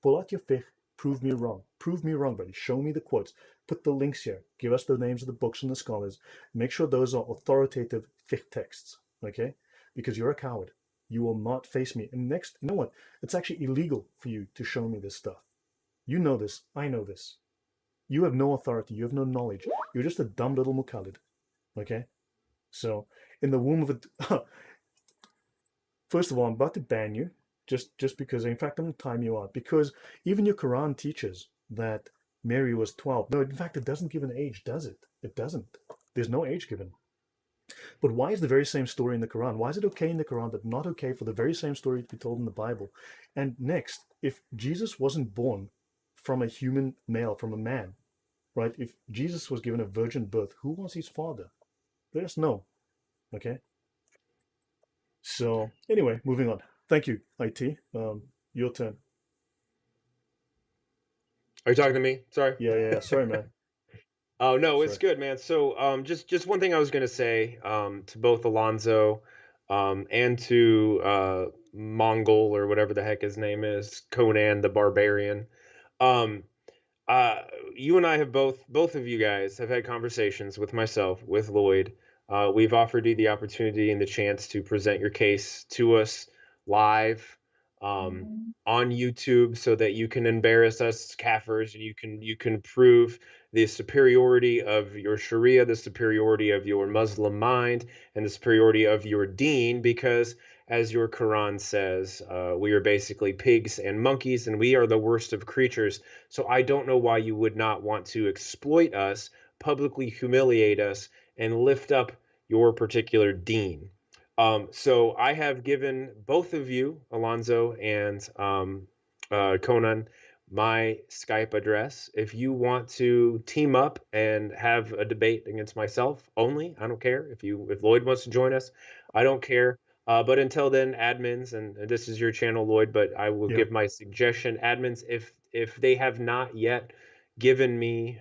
A: pull out your fiqh, prove me wrong. Prove me wrong, buddy. Show me the quotes. Put the links here. Give us the names of the books and the scholars. Make sure those are authoritative fiqh texts, okay? Because you're a coward. You will not face me. And next, you know what? It's actually illegal for you to show me this stuff. You know this. I know this. You have no authority. You have no knowledge. You're just a dumb little mukallid, okay? So, in the womb of a... First of all, I'm about to ban you just because, in fact, I'm going to time you out because even your Quran teaches that Mary was 12. No, in fact, it doesn't give an age, does it? It doesn't. There's no age given. But why is the very same story in the Quran? Why is it okay in the Quran but not okay for the very same story to be told in the Bible? And next, if Jesus wasn't born from a human male, from a man, right? If Jesus was given a virgin birth, who was his father? Let us know, okay? So anyway, moving on. Thank you, IT. Your turn.
B: Are you talking to me? Sorry.
A: Yeah. Sorry, man.
B: Oh no, it's
A: Sorry.
B: good, man. So just one thing I was gonna say to both Alonzo and to Mongol or whatever the heck his name is, Conan the Barbarian. Um, uh, you and I have both of you guys have had conversations with myself, with Lloyd. We've offered you the opportunity and the chance to present your case to us live on YouTube so that you can embarrass us kafirs and you can prove the superiority of your Sharia, the superiority of your Muslim mind, and the superiority of your deen, because as your Quran says, we are basically pigs and monkeys, and we are the worst of creatures. So I don't know why you would not want to exploit us, publicly humiliate us, and lift up your particular deen. So I have given both of you, Alonzo and Conan, my Skype address. If you want to team up and have a debate against myself only, I don't care. If Lloyd wants to join us, I don't care. But until then, admins, and this is your channel, Lloyd, but I will
A: Yeah.
B: give my suggestion. Admins, if they have not yet given me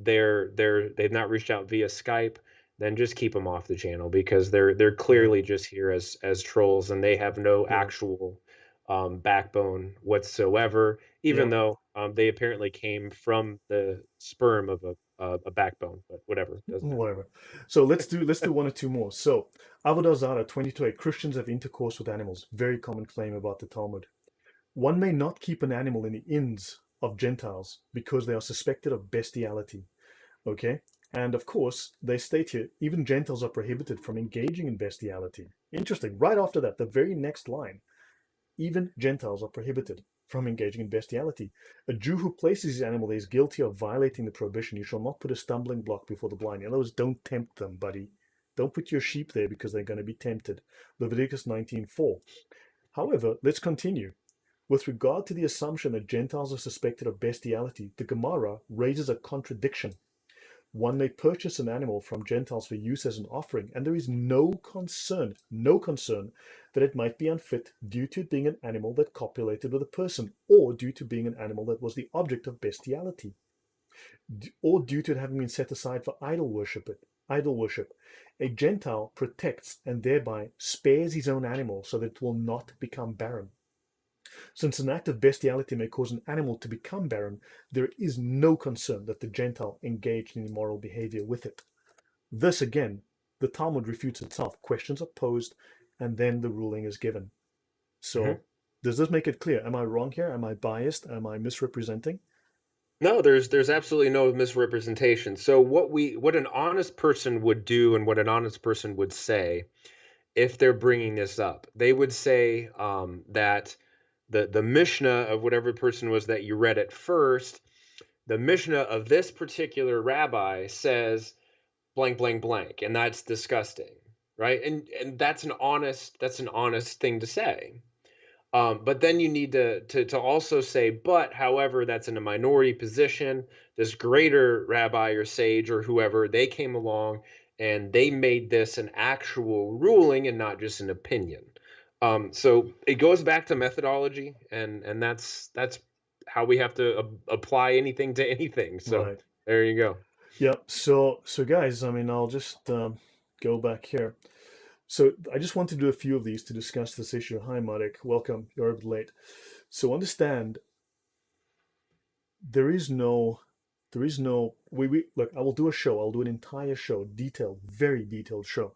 B: they've not reached out via Skype, then just keep them off the channel because they're
A: Yeah.
B: clearly just here as trolls and they have no
A: Yeah.
B: actual backbone whatsoever, even
A: Yeah.
B: though they apparently came from the sperm of a backbone. But whatever, doesn't matter.
A: Whatever. So let's do one or two more. So Avodah Zarah 22:8. Christians have intercourse with animals. Very common claim about the Talmud. One may not keep an animal in the inns of Gentiles because they are suspected of bestiality. Okay? And of course, they state here, even Gentiles are prohibited from engaging in bestiality. Interesting. Right after that, the very next line, even Gentiles are prohibited from engaging in bestiality. A Jew who places his animal there is guilty of violating the prohibition. You shall not put a stumbling block before the blind. In other words, don't tempt them, buddy. Don't put your sheep there because they're going to be tempted. Leviticus 19:4. However, let's continue. With regard to the assumption that Gentiles are suspected of bestiality, the Gemara raises a contradiction. One may purchase an animal from Gentiles for use as an offering, and there is no concern that it might be unfit due to it being an animal that copulated with a person, or due to being an animal that was the object of bestiality, or due to it having been set aside for idol worship. A Gentile protects and thereby spares his own animal so that it will not become barren. Since an act of bestiality may cause an animal to become barren, there is no concern that the Gentile engaged in immoral behavior with it. This again, the Talmud refutes itself. Questions are posed, and then the ruling is given.
B: Mhm.
A: So, does this make it clear? Am I wrong here? Am I biased? Am I misrepresenting?
B: No, there's absolutely no misrepresentation. So what an honest person would do and what an honest person would say if they're bringing this up, they would say that the Mishnah of whatever person was that you read at first, the Mishnah of this particular rabbi says blank, blank, blank, and that's disgusting, right? And that's an honest thing to say. But then you need to also say, but however, that's in a minority position. This greater rabbi or sage or whoever, they came along and they made this an actual ruling and not just an opinion. So it goes back to methodology, and that's how we have to apply anything to anything. So
A: Right.
B: there you go.
A: Yeah. So guys, I mean, I'll just go back here. So I just want to do a few of these to discuss this issue. Hi, Marek. Welcome. You're a bit late. So understand, there is no, we look. I will do a show. I'll do an entire show, detailed, very detailed show,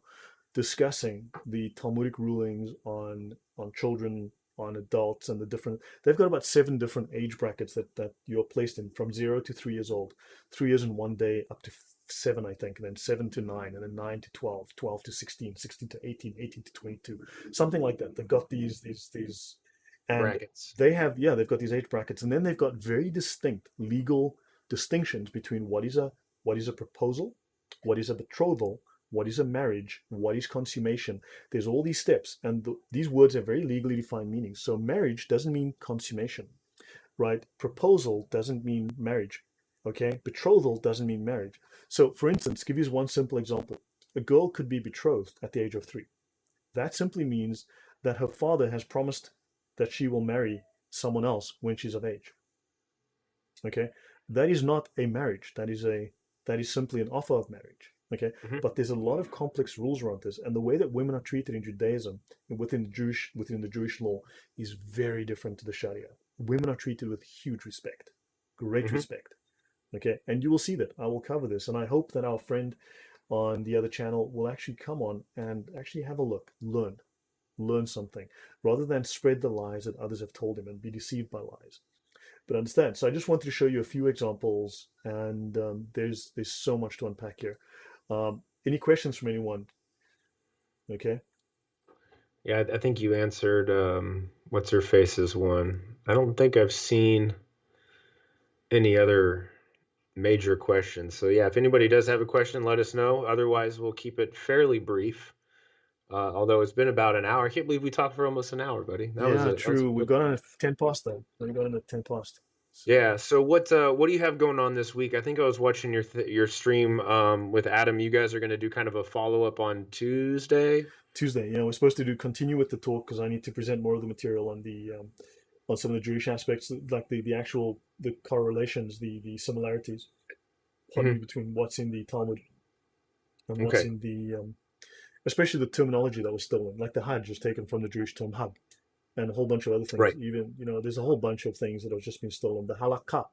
A: discussing the Talmudic rulings on children, on adults, and the different. They've got about 7 different age brackets that you're placed in, from 0 to 3 years old, 3 years and 1 day, up to 7, I think, and then 7 to 9, and then 9 to 12, 12 to 16, 16 to 18, 18 to 22, something like that. They've got these, and
B: Brackets.
A: they've got these age brackets, and then they've got very distinct legal distinctions between what is a proposal, what is a betrothal, what is a marriage, what is consummation. There's all these steps, and these words have very legally defined meanings. So marriage doesn't mean consummation, right? Proposal doesn't mean marriage, okay? Betrothal doesn't mean marriage. So for instance, give you one simple example. A girl could be betrothed at the age of 3. That simply means that her father has promised that she will marry someone else when she's of age. Okay, that is not a marriage. That is simply an offer of marriage. Okay,
B: Mhm.
A: but there's a lot of complex rules around this, and the way that women are treated in Judaism and within the Jewish law is very different to the Sharia. Women are treated with huge respect, great
B: Mhm.
A: respect. Okay, and you will see that. I will cover this, and I hope that our friend on the other channel will actually come on and actually have a look, learn something, rather than spread the lies that others have told him and be deceived by lies. But understand. So I just wanted to show you a few examples, and there's so much to unpack here. Any questions from anyone? Okay.
B: Yeah, I think you answered what's her face's one. I don't think I've seen any other major questions. So yeah, if anybody does have a question, let us know. Otherwise, we'll keep it fairly brief. Although it's been about an hour. I can't believe we talked for almost an hour, buddy.
A: Yeah,
B: That was
A: true. We've
B: quick.
A: got on at 10 past then. We got on at 10 past.
B: Yeah.
A: So
B: So what do you have going on this week? I think I was watching your stream with Adam. You guys are going to do kind of a follow up on Tuesday.
A: Tuesday, we're supposed to continue with the talk because I need to present more of the material on some of the Jewish aspects, like the correlations, the similarities, pardon me,
B: Hmm.
A: between what's in the Talmud and what's
B: Okay.
A: in especially the terminology that was stolen. Like the Hajj was taken from the Jewish term Hajj, and a whole bunch of other things.
B: Right.
A: Even, there's a whole bunch of things that have just been stolen. The halakha,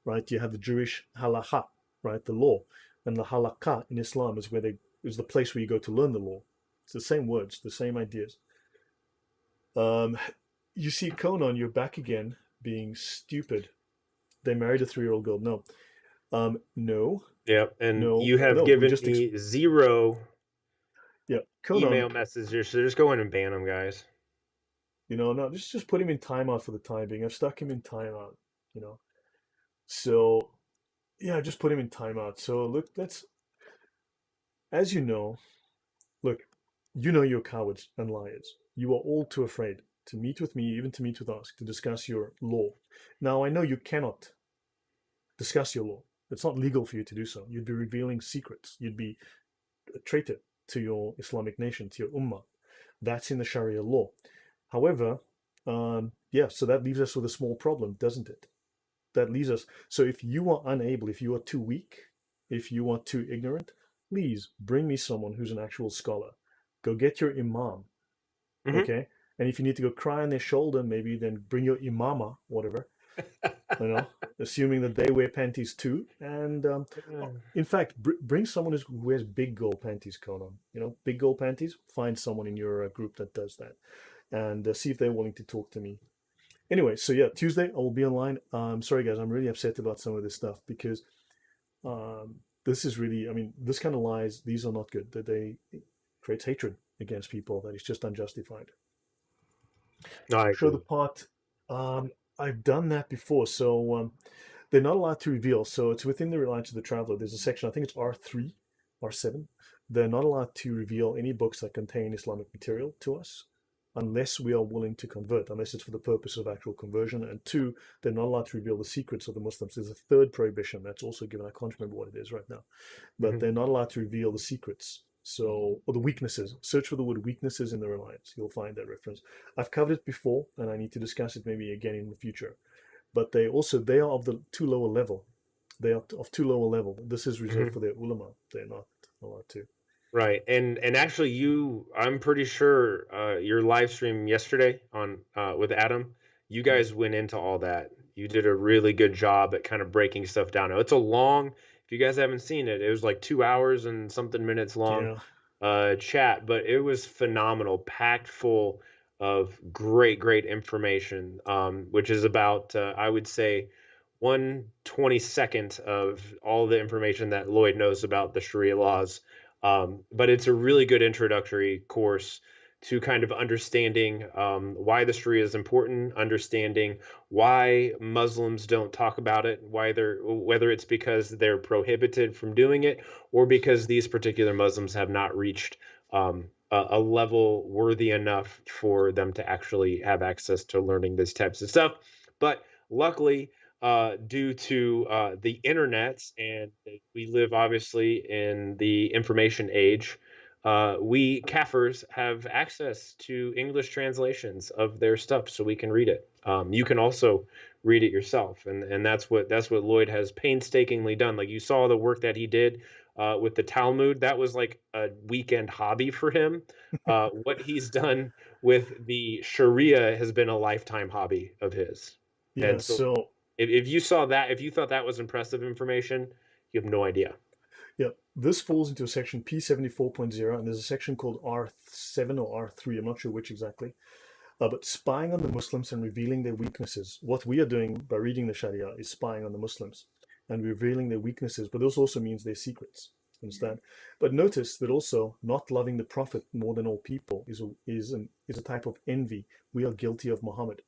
A: right? You have the Jewish halakha, right? The law. And the halakha in Islam is the place where you go to learn the law. It's the same words, the same ideas. Um, you see, Conan, you're back again being stupid. They married a 3-year-old girl. No. No,
B: Yeah. And
A: no,
B: you have
A: no. We
B: given
A: just,
B: me 0
A: yeah, Conan,
B: email messages, so just go in and ban them, guys.
A: no, just put him in timeout for the time being. I've stuck him in timeout, you know. So, yeah, just put him in timeout. So, look, as you know, look, you're cowards and liars. You are all too afraid to meet with me, even to meet with us, to discuss your law. Now, I know you cannot discuss your law. It's not legal for you to do so. You'd be revealing secrets. You'd be a traitor to your Islamic nation, to your ummah. That's in the Sharia law. However, yeah, so that leaves us with a small problem, doesn't it? That leaves us. So if you are unable, if you are too weak, if you are too ignorant, please bring me someone who's an actual scholar. Go get your imam,
B: Hmm.
A: okay? And if you need to go cry on their shoulder, maybe then bring your imama, whatever, you know, assuming that they wear panties too. And in fact, bring someone who wears big gold panties, Conan. Big gold panties. Find someone in your group that does that, and see if they're willing to talk to me. Anyway, so yeah, Tuesday I will be online. Sorry guys, I'm really upset about some of this stuff because this is really, I mean, this kind of lies. These are not good. That they creates hatred against people that is just unjustified.
B: No, I
A: Show the
B: agree.
A: part. Um, I've done that before. So they're not allowed to reveal. So it's within the reliance of the traveler. There's a section, I think it's R3, R7. They're not allowed to reveal any books that contain Islamic material to us unless we are willing to convert, unless it's for the purpose of actual conversion. And two, they're not allowed to reveal the secrets of the Muslims. There's a third prohibition that's also given. I can't remember what it is right now, but
B: Mhm.
A: they're not allowed to reveal the secrets. So, or the weaknesses. Search for the word weaknesses in the reliance. You'll find that reference. I've covered it before, and I need to discuss it maybe again in the future. But they are of the too lower level. They are of too lower level. This is reserved
B: Mhm.
A: for their ulama. They're not allowed to.
B: Right. And actually I'm pretty sure your live stream yesterday on with Adam, you
A: Yeah,
B: guys went into all that. You did a really good job at kind of breaking stuff down. Now, it's a long, if you guys haven't seen it, it was like 2 hours and something minutes long
A: yeah,
B: chat, but it was phenomenal, packed full of great information, which is about I would say 1/22 of all the information that Lloyd knows about the Sharia laws. But it's a really good introductory course to kind of understanding why the Sharia is important, understanding why Muslims don't talk about it, whether it's because they're prohibited from doing it or because these particular Muslims have not reached a level worthy enough for them to actually have access to learning these types of stuff. But luckily, due to the internet, and we live obviously in the information age, we Kafirs have access to English translations of their stuff, so we can read it. You can also read it yourself, and that's what Lloyd has painstakingly done. Like you saw the work that he did with the Talmud, that was like a weekend hobby for him. What he's done with the Sharia has been a lifetime hobby of his.
A: yeah.
B: And so
A: So
B: if you saw that, if you thought that was impressive information, you have no idea.
A: yeah, this falls into a section P74.0, and there's a section called R7 or R3. I'm not sure which exactly. But spying on the Muslims and revealing their weaknesses. What we are doing by reading the Sharia is spying on the Muslims and revealing their weaknesses, but this also means their secrets. Understand? But notice that also not loving the Prophet more than all people is a type of envy. We are guilty of Muhammad.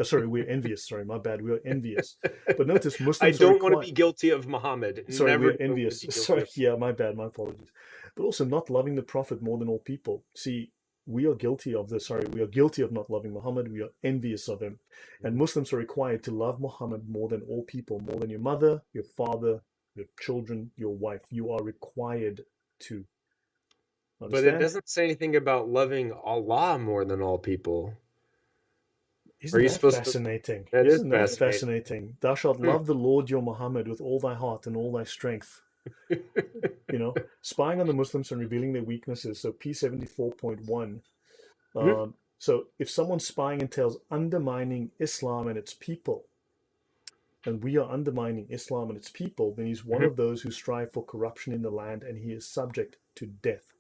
A: Sorry, we're envious. Sorry, my bad. We are envious. But notice
B: I
A: Muslims are
B: don't want to
A: required.
B: be guilty of Muhammad.
A: Sorry, we
B: Never
A: are
B: do I want to
A: envious.
B: be guilty
A: Sorry,
B: of
A: yeah, my bad. My apologies. But also not loving the Prophet more than all people. See, we are guilty of this. Sorry, we are guilty of not loving Muhammad. We are envious of him. And
B: Muhammad.
A: Muslims are required to love Muhammad more than all people, more than your mother, your father, your children, your wife. You are required to.
B: But it
A: Understand?
B: doesn't say anything about loving Allah more than all people. Are
A: Isn't
B: you
A: that
B: supposed to?
A: fascinating?
B: That is
A: Isn't that
B: fascinating.
A: fascinating? Thou shalt
B: Hmm.
A: love the Lord your Muhammad with all thy heart and all thy strength. Spying on the Muslims and revealing their weaknesses. So P74.1.
B: Mhm.
A: So if someone's spying entails undermining Islam and its people, and we are undermining Islam and its people, then he's one
B: Mhm.
A: of those who strive for corruption in the land, and he is subject to death.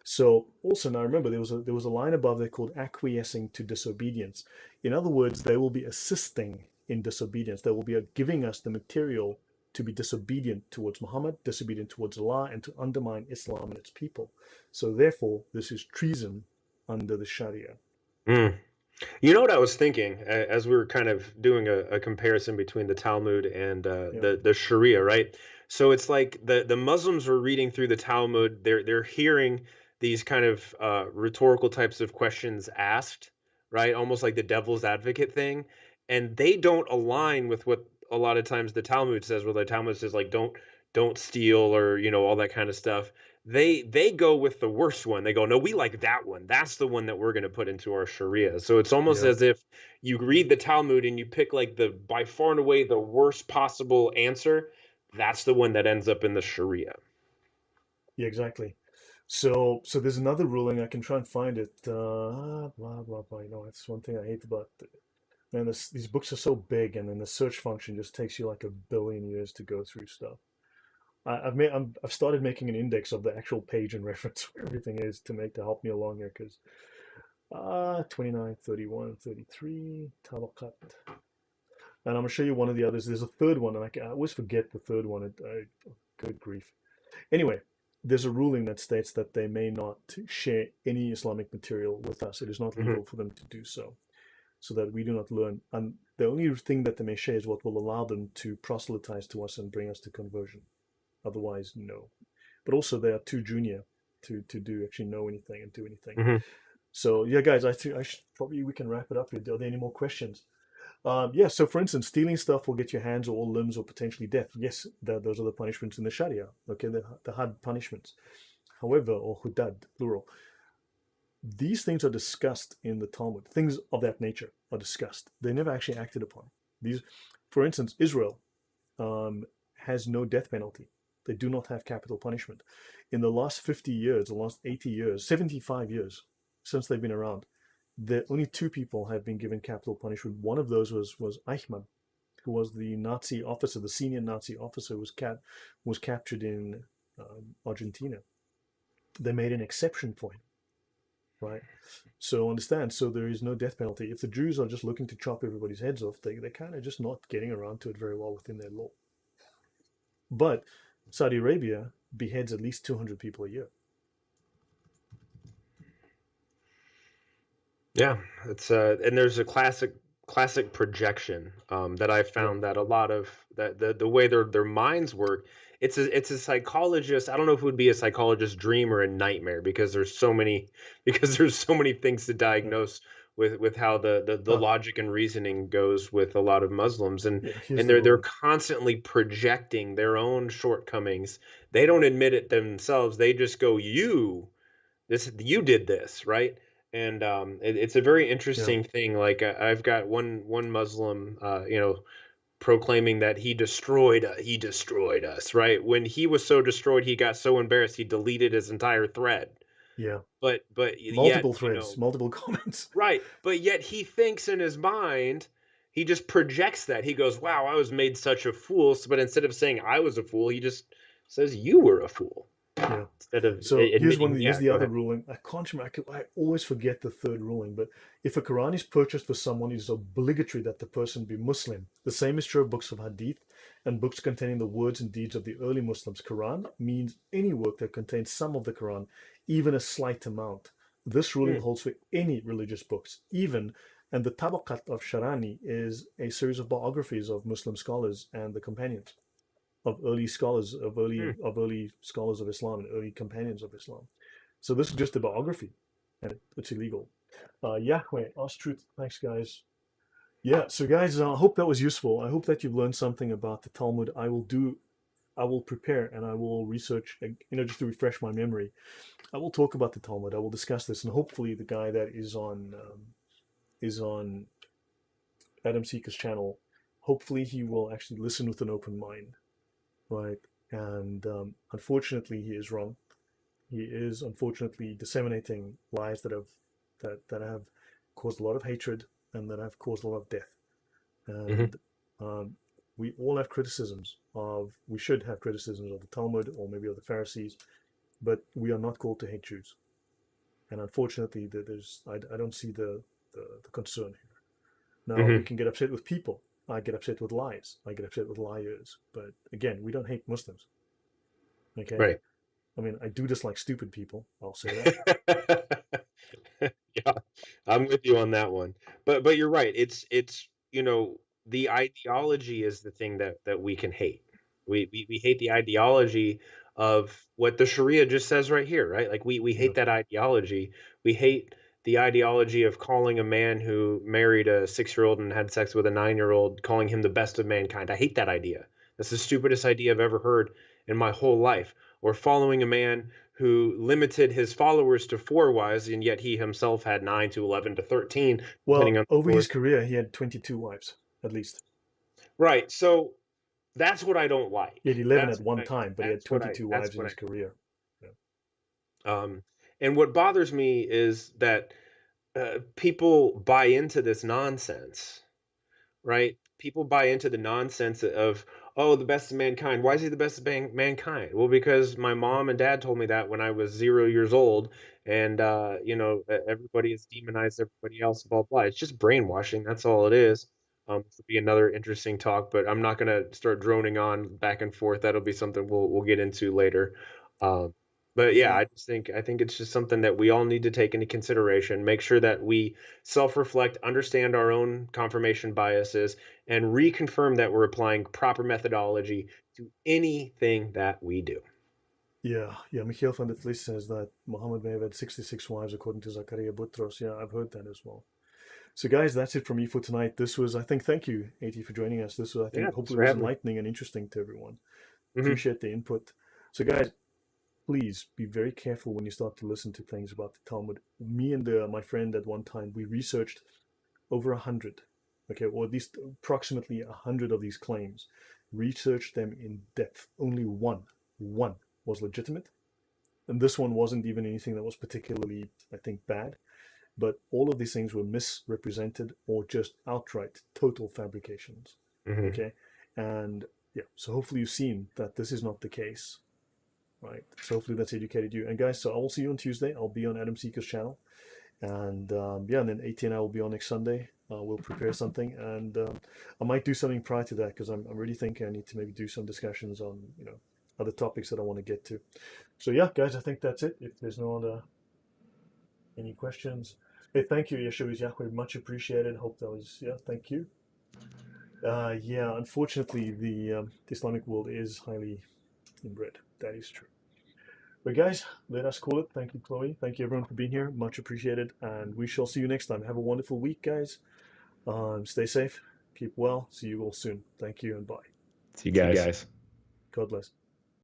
A: So also now remember there was a line above there called acquiescing to disobedience. In other words, they will be assisting in disobedience. They will be giving us the material to be disobedient towards Muhammad, disobedient towards Allah, and to undermine Islam and its people. So therefore, this is treason under the Sharia.
B: Mm. You know what I was thinking as we were kind of doing a comparison between the Talmud and
A: Yeah,
B: the Sharia, right? So it's like the Muslims were reading through the Talmud. They're hearing these kind of rhetorical types of questions asked, right? Almost like the devil's advocate thing, and they don't align with what a lot of times the Talmud says. Where the Talmud says like don't steal or all that kind of stuff. They go with the worst one. They go, no, we like that one. That's the one that we're going to put into our Sharia. So it's almost
A: yeah,
B: as if you read the Talmud and you pick like the by far and away the worst possible answer. That's the one that ends up in the Sharia.
A: yeah, exactly. So there's another ruling. I can try and find it. Blah blah blah. That's one thing I hate about. Man, these books are so big, and then the search function just takes you like a billion years to go through stuff. I've started making an index of the actual page and reference where everything is to help me along here because 29, 31, 33, Talakat. And I'm gonna show you one of the others. There's a third one, and I always forget the third one. Good grief. Anyway, there's a ruling that states that they may not share any Islamic material with us. It is not
B: Mhm.
A: legal for them to do so. so that we do not learn. And the only thing that they may share is what will allow them to proselytize to us and bring us to conversion. Otherwise, no. But also, they are too junior to do actually know anything and do anything.
B: Hmm.
A: So yeah, guys, I think I should probably we can wrap it up here. Are there any more questions? Yeah. So for instance, stealing stuff will get your hands or all limbs or potentially death. Yes, those are the punishments in the Sharia. Okay, the hard punishments. However, or hudad, plural, these things are discussed in the Talmud. Things of that nature are discussed. They're never actually acted upon. These, for instance, Israel has no death penalty. They do not have capital punishment. In the last 50 years, the last 80 years, 75 years since they've been around, only two people have been given capital punishment. One of those was Eichmann, who was the Nazi officer, the senior Nazi officer, was captured in Argentina. They made an exception for him, right? So understand, so there is no death penalty. If the Jews are just looking to chop everybody's heads off, they're kind of just not getting around to it very well within their law. But Saudi Arabia beheads at least 200 people a year.
B: Yeah, it's and there's a classic projection that I
A: Yeah,
B: found that a lot of that the way their minds work. It's a psychologist. I don't know if it would be a psychologist's dream or a nightmare because there's so many because there's so many things to
A: yeah.
B: diagnose with how the
A: Huh.
B: logic and reasoning goes with a lot of Muslims,
A: Yeah, here's
B: and
A: the
B: they're
A: ruling.
B: constantly projecting their own shortcomings. They don't admit it themselves. They just go, you did this, right? And it's a very
A: Yeah,
B: interesting thing. Like I've got one Muslim, proclaiming that he destroyed us, right? When he was so destroyed, he got so embarrassed, he deleted his entire thread.
A: yeah.
B: But yet,
A: Multiple threads, multiple comments.
B: right? But yet he thinks in his mind, he just projects that. He goes, "Wow, I was made such a fool." But instead of saying I was a fool, he just says you were a fool
A: Yeah.
B: instead of
A: So
B: admitting.
A: here's
B: Yeah,
A: the
B: go
A: other
B: ahead.
A: ruling. I can't remember. I always forget the third ruling. But if a Quran is purchased for someone, it is obligatory that the person be Muslim. The same is true of books of Hadith and books containing the words and deeds of the early Muslims. Quran means any work that contains some of the Quran, even a slight amount. This ruling
B: Hmm.
A: holds for any religious books, even and the Tabaqat of Sharani is a series of biographies of Muslim scholars and the companions of early scholars
B: Hmm.
A: of early scholars of Islam and early companions of Islam. So this is just a biography, and it's illegal. Yahweh, ask truth. Thanks, guys. Yeah. So, guys, I hope that was useful. I hope that you've learned something about the Talmud. I will prepare and I will research. Just to refresh my memory. I will talk about the Talmud. I will discuss this, and hopefully, the guy that is on Adam Seeker's channel. Hopefully, he will actually listen with an open mind, right? And unfortunately, he is wrong. He is unfortunately disseminating lies that have caused a lot of hatred and that have caused a lot of death.
B: Hmm.
A: And um, we all have criticisms of. We should have criticisms of the Talmud or maybe of the Pharisees, but we are not called to hate Jews. And unfortunately, I don't see the concern here. Now we
B: Hmm.
A: can get upset with people. I get upset with lies. I get upset with liars. But again, we don't hate Muslims. Okay.
B: Right.
A: I mean, I do dislike stupid people. I'll say that.
B: Yeah, I'm with you on that one. But you're right. It's the ideology is the thing that we can hate. We hate the ideology of what the Sharia just says right here, right? Like we
A: Yeah.
B: hate that ideology. We hate the ideology of calling a man who married a 6-year-old and had sex with a 9-year-old, calling him the best of mankind. I hate that idea. That's the stupidest idea I've ever heard in my whole life. Or following a man who limited his followers to 4 wives, and yet he himself had 9 to 11 to 13, depending
A: Well,
B: on
A: over
B: the
A: his
B: source.
A: career, he had 22 wives, at least.
B: Right. So that's what I don't
A: He had
B: like.
A: 11 at one time, but he had
B: That's what
A: 22
B: that's
A: wives in
B: what
A: his career. Yeah.
B: um and what bothers me is that people buy into this nonsense, right? People buy into the nonsense of, oh, the best of mankind. Why is he the best of mankind? Well, because my mom and dad told me that when I was 0 years old, and everybody has demonized everybody else. Blah blah. It's just brainwashing. That's all it is. This will be another interesting talk, but I'm not going to start droning on back and forth. That'll be something we'll get into later. Um, But yeah,
C: Yeah.
B: I think it's just something that we all need to take into consideration. Make sure that we self-reflect, understand our own confirmation biases, and reconfirm that we're applying proper methodology to anything that we do.
A: Yeah, yeah. Michiel van der Vlies says that Muhammad may have had 66 wives according to Zakaria Butros. Yeah, I've heard that as well. So, guys, that's it from me for tonight. This was, I think, thank you, AT, for joining us. This was, I
B: Yeah,
A: think,
B: thanks
A: hopefully
B: for
A: was
B: having me.
A: enlightening and interesting to everyone.
B: Hmm.
A: Appreciate the input. So, guys, please be very careful when you start to listen to things about the Talmud. Me and my friend at one time, we researched over 100, okay, or at least approximately 100 of these claims, researched them in depth. Only one was legitimate. And this one wasn't even anything that was particularly, I think, bad. But all of these things were misrepresented or just outright total fabrications.
B: Hmm.
A: Okay. And yeah, so hopefully you've seen that this is not the case, right? So hopefully that's educated you. And guys, so I will see you on Tuesday. I'll be on Adam Seeker's channel. And yeah, and then 18 I will be on next Sunday. We'll prepare something, and I might do something prior to that because I'm really thinking I need to maybe do some discussions on other topics that I want to get to. So yeah, guys, I think that's it. If there's no other any questions, hey, thank you, Yeshua Yahweh, much appreciated. Hope that was thank you. Yeah, unfortunately, the Islamic world is highly inbred. That is true. But guys, let us call it. Thank you, Chloe. Thank you, everyone, for being here. Much appreciated. And we shall see you next time. Have a wonderful week, guys. Stay safe. Keep well. See you all soon. Thank you and bye.
B: See you guys.
A: God bless.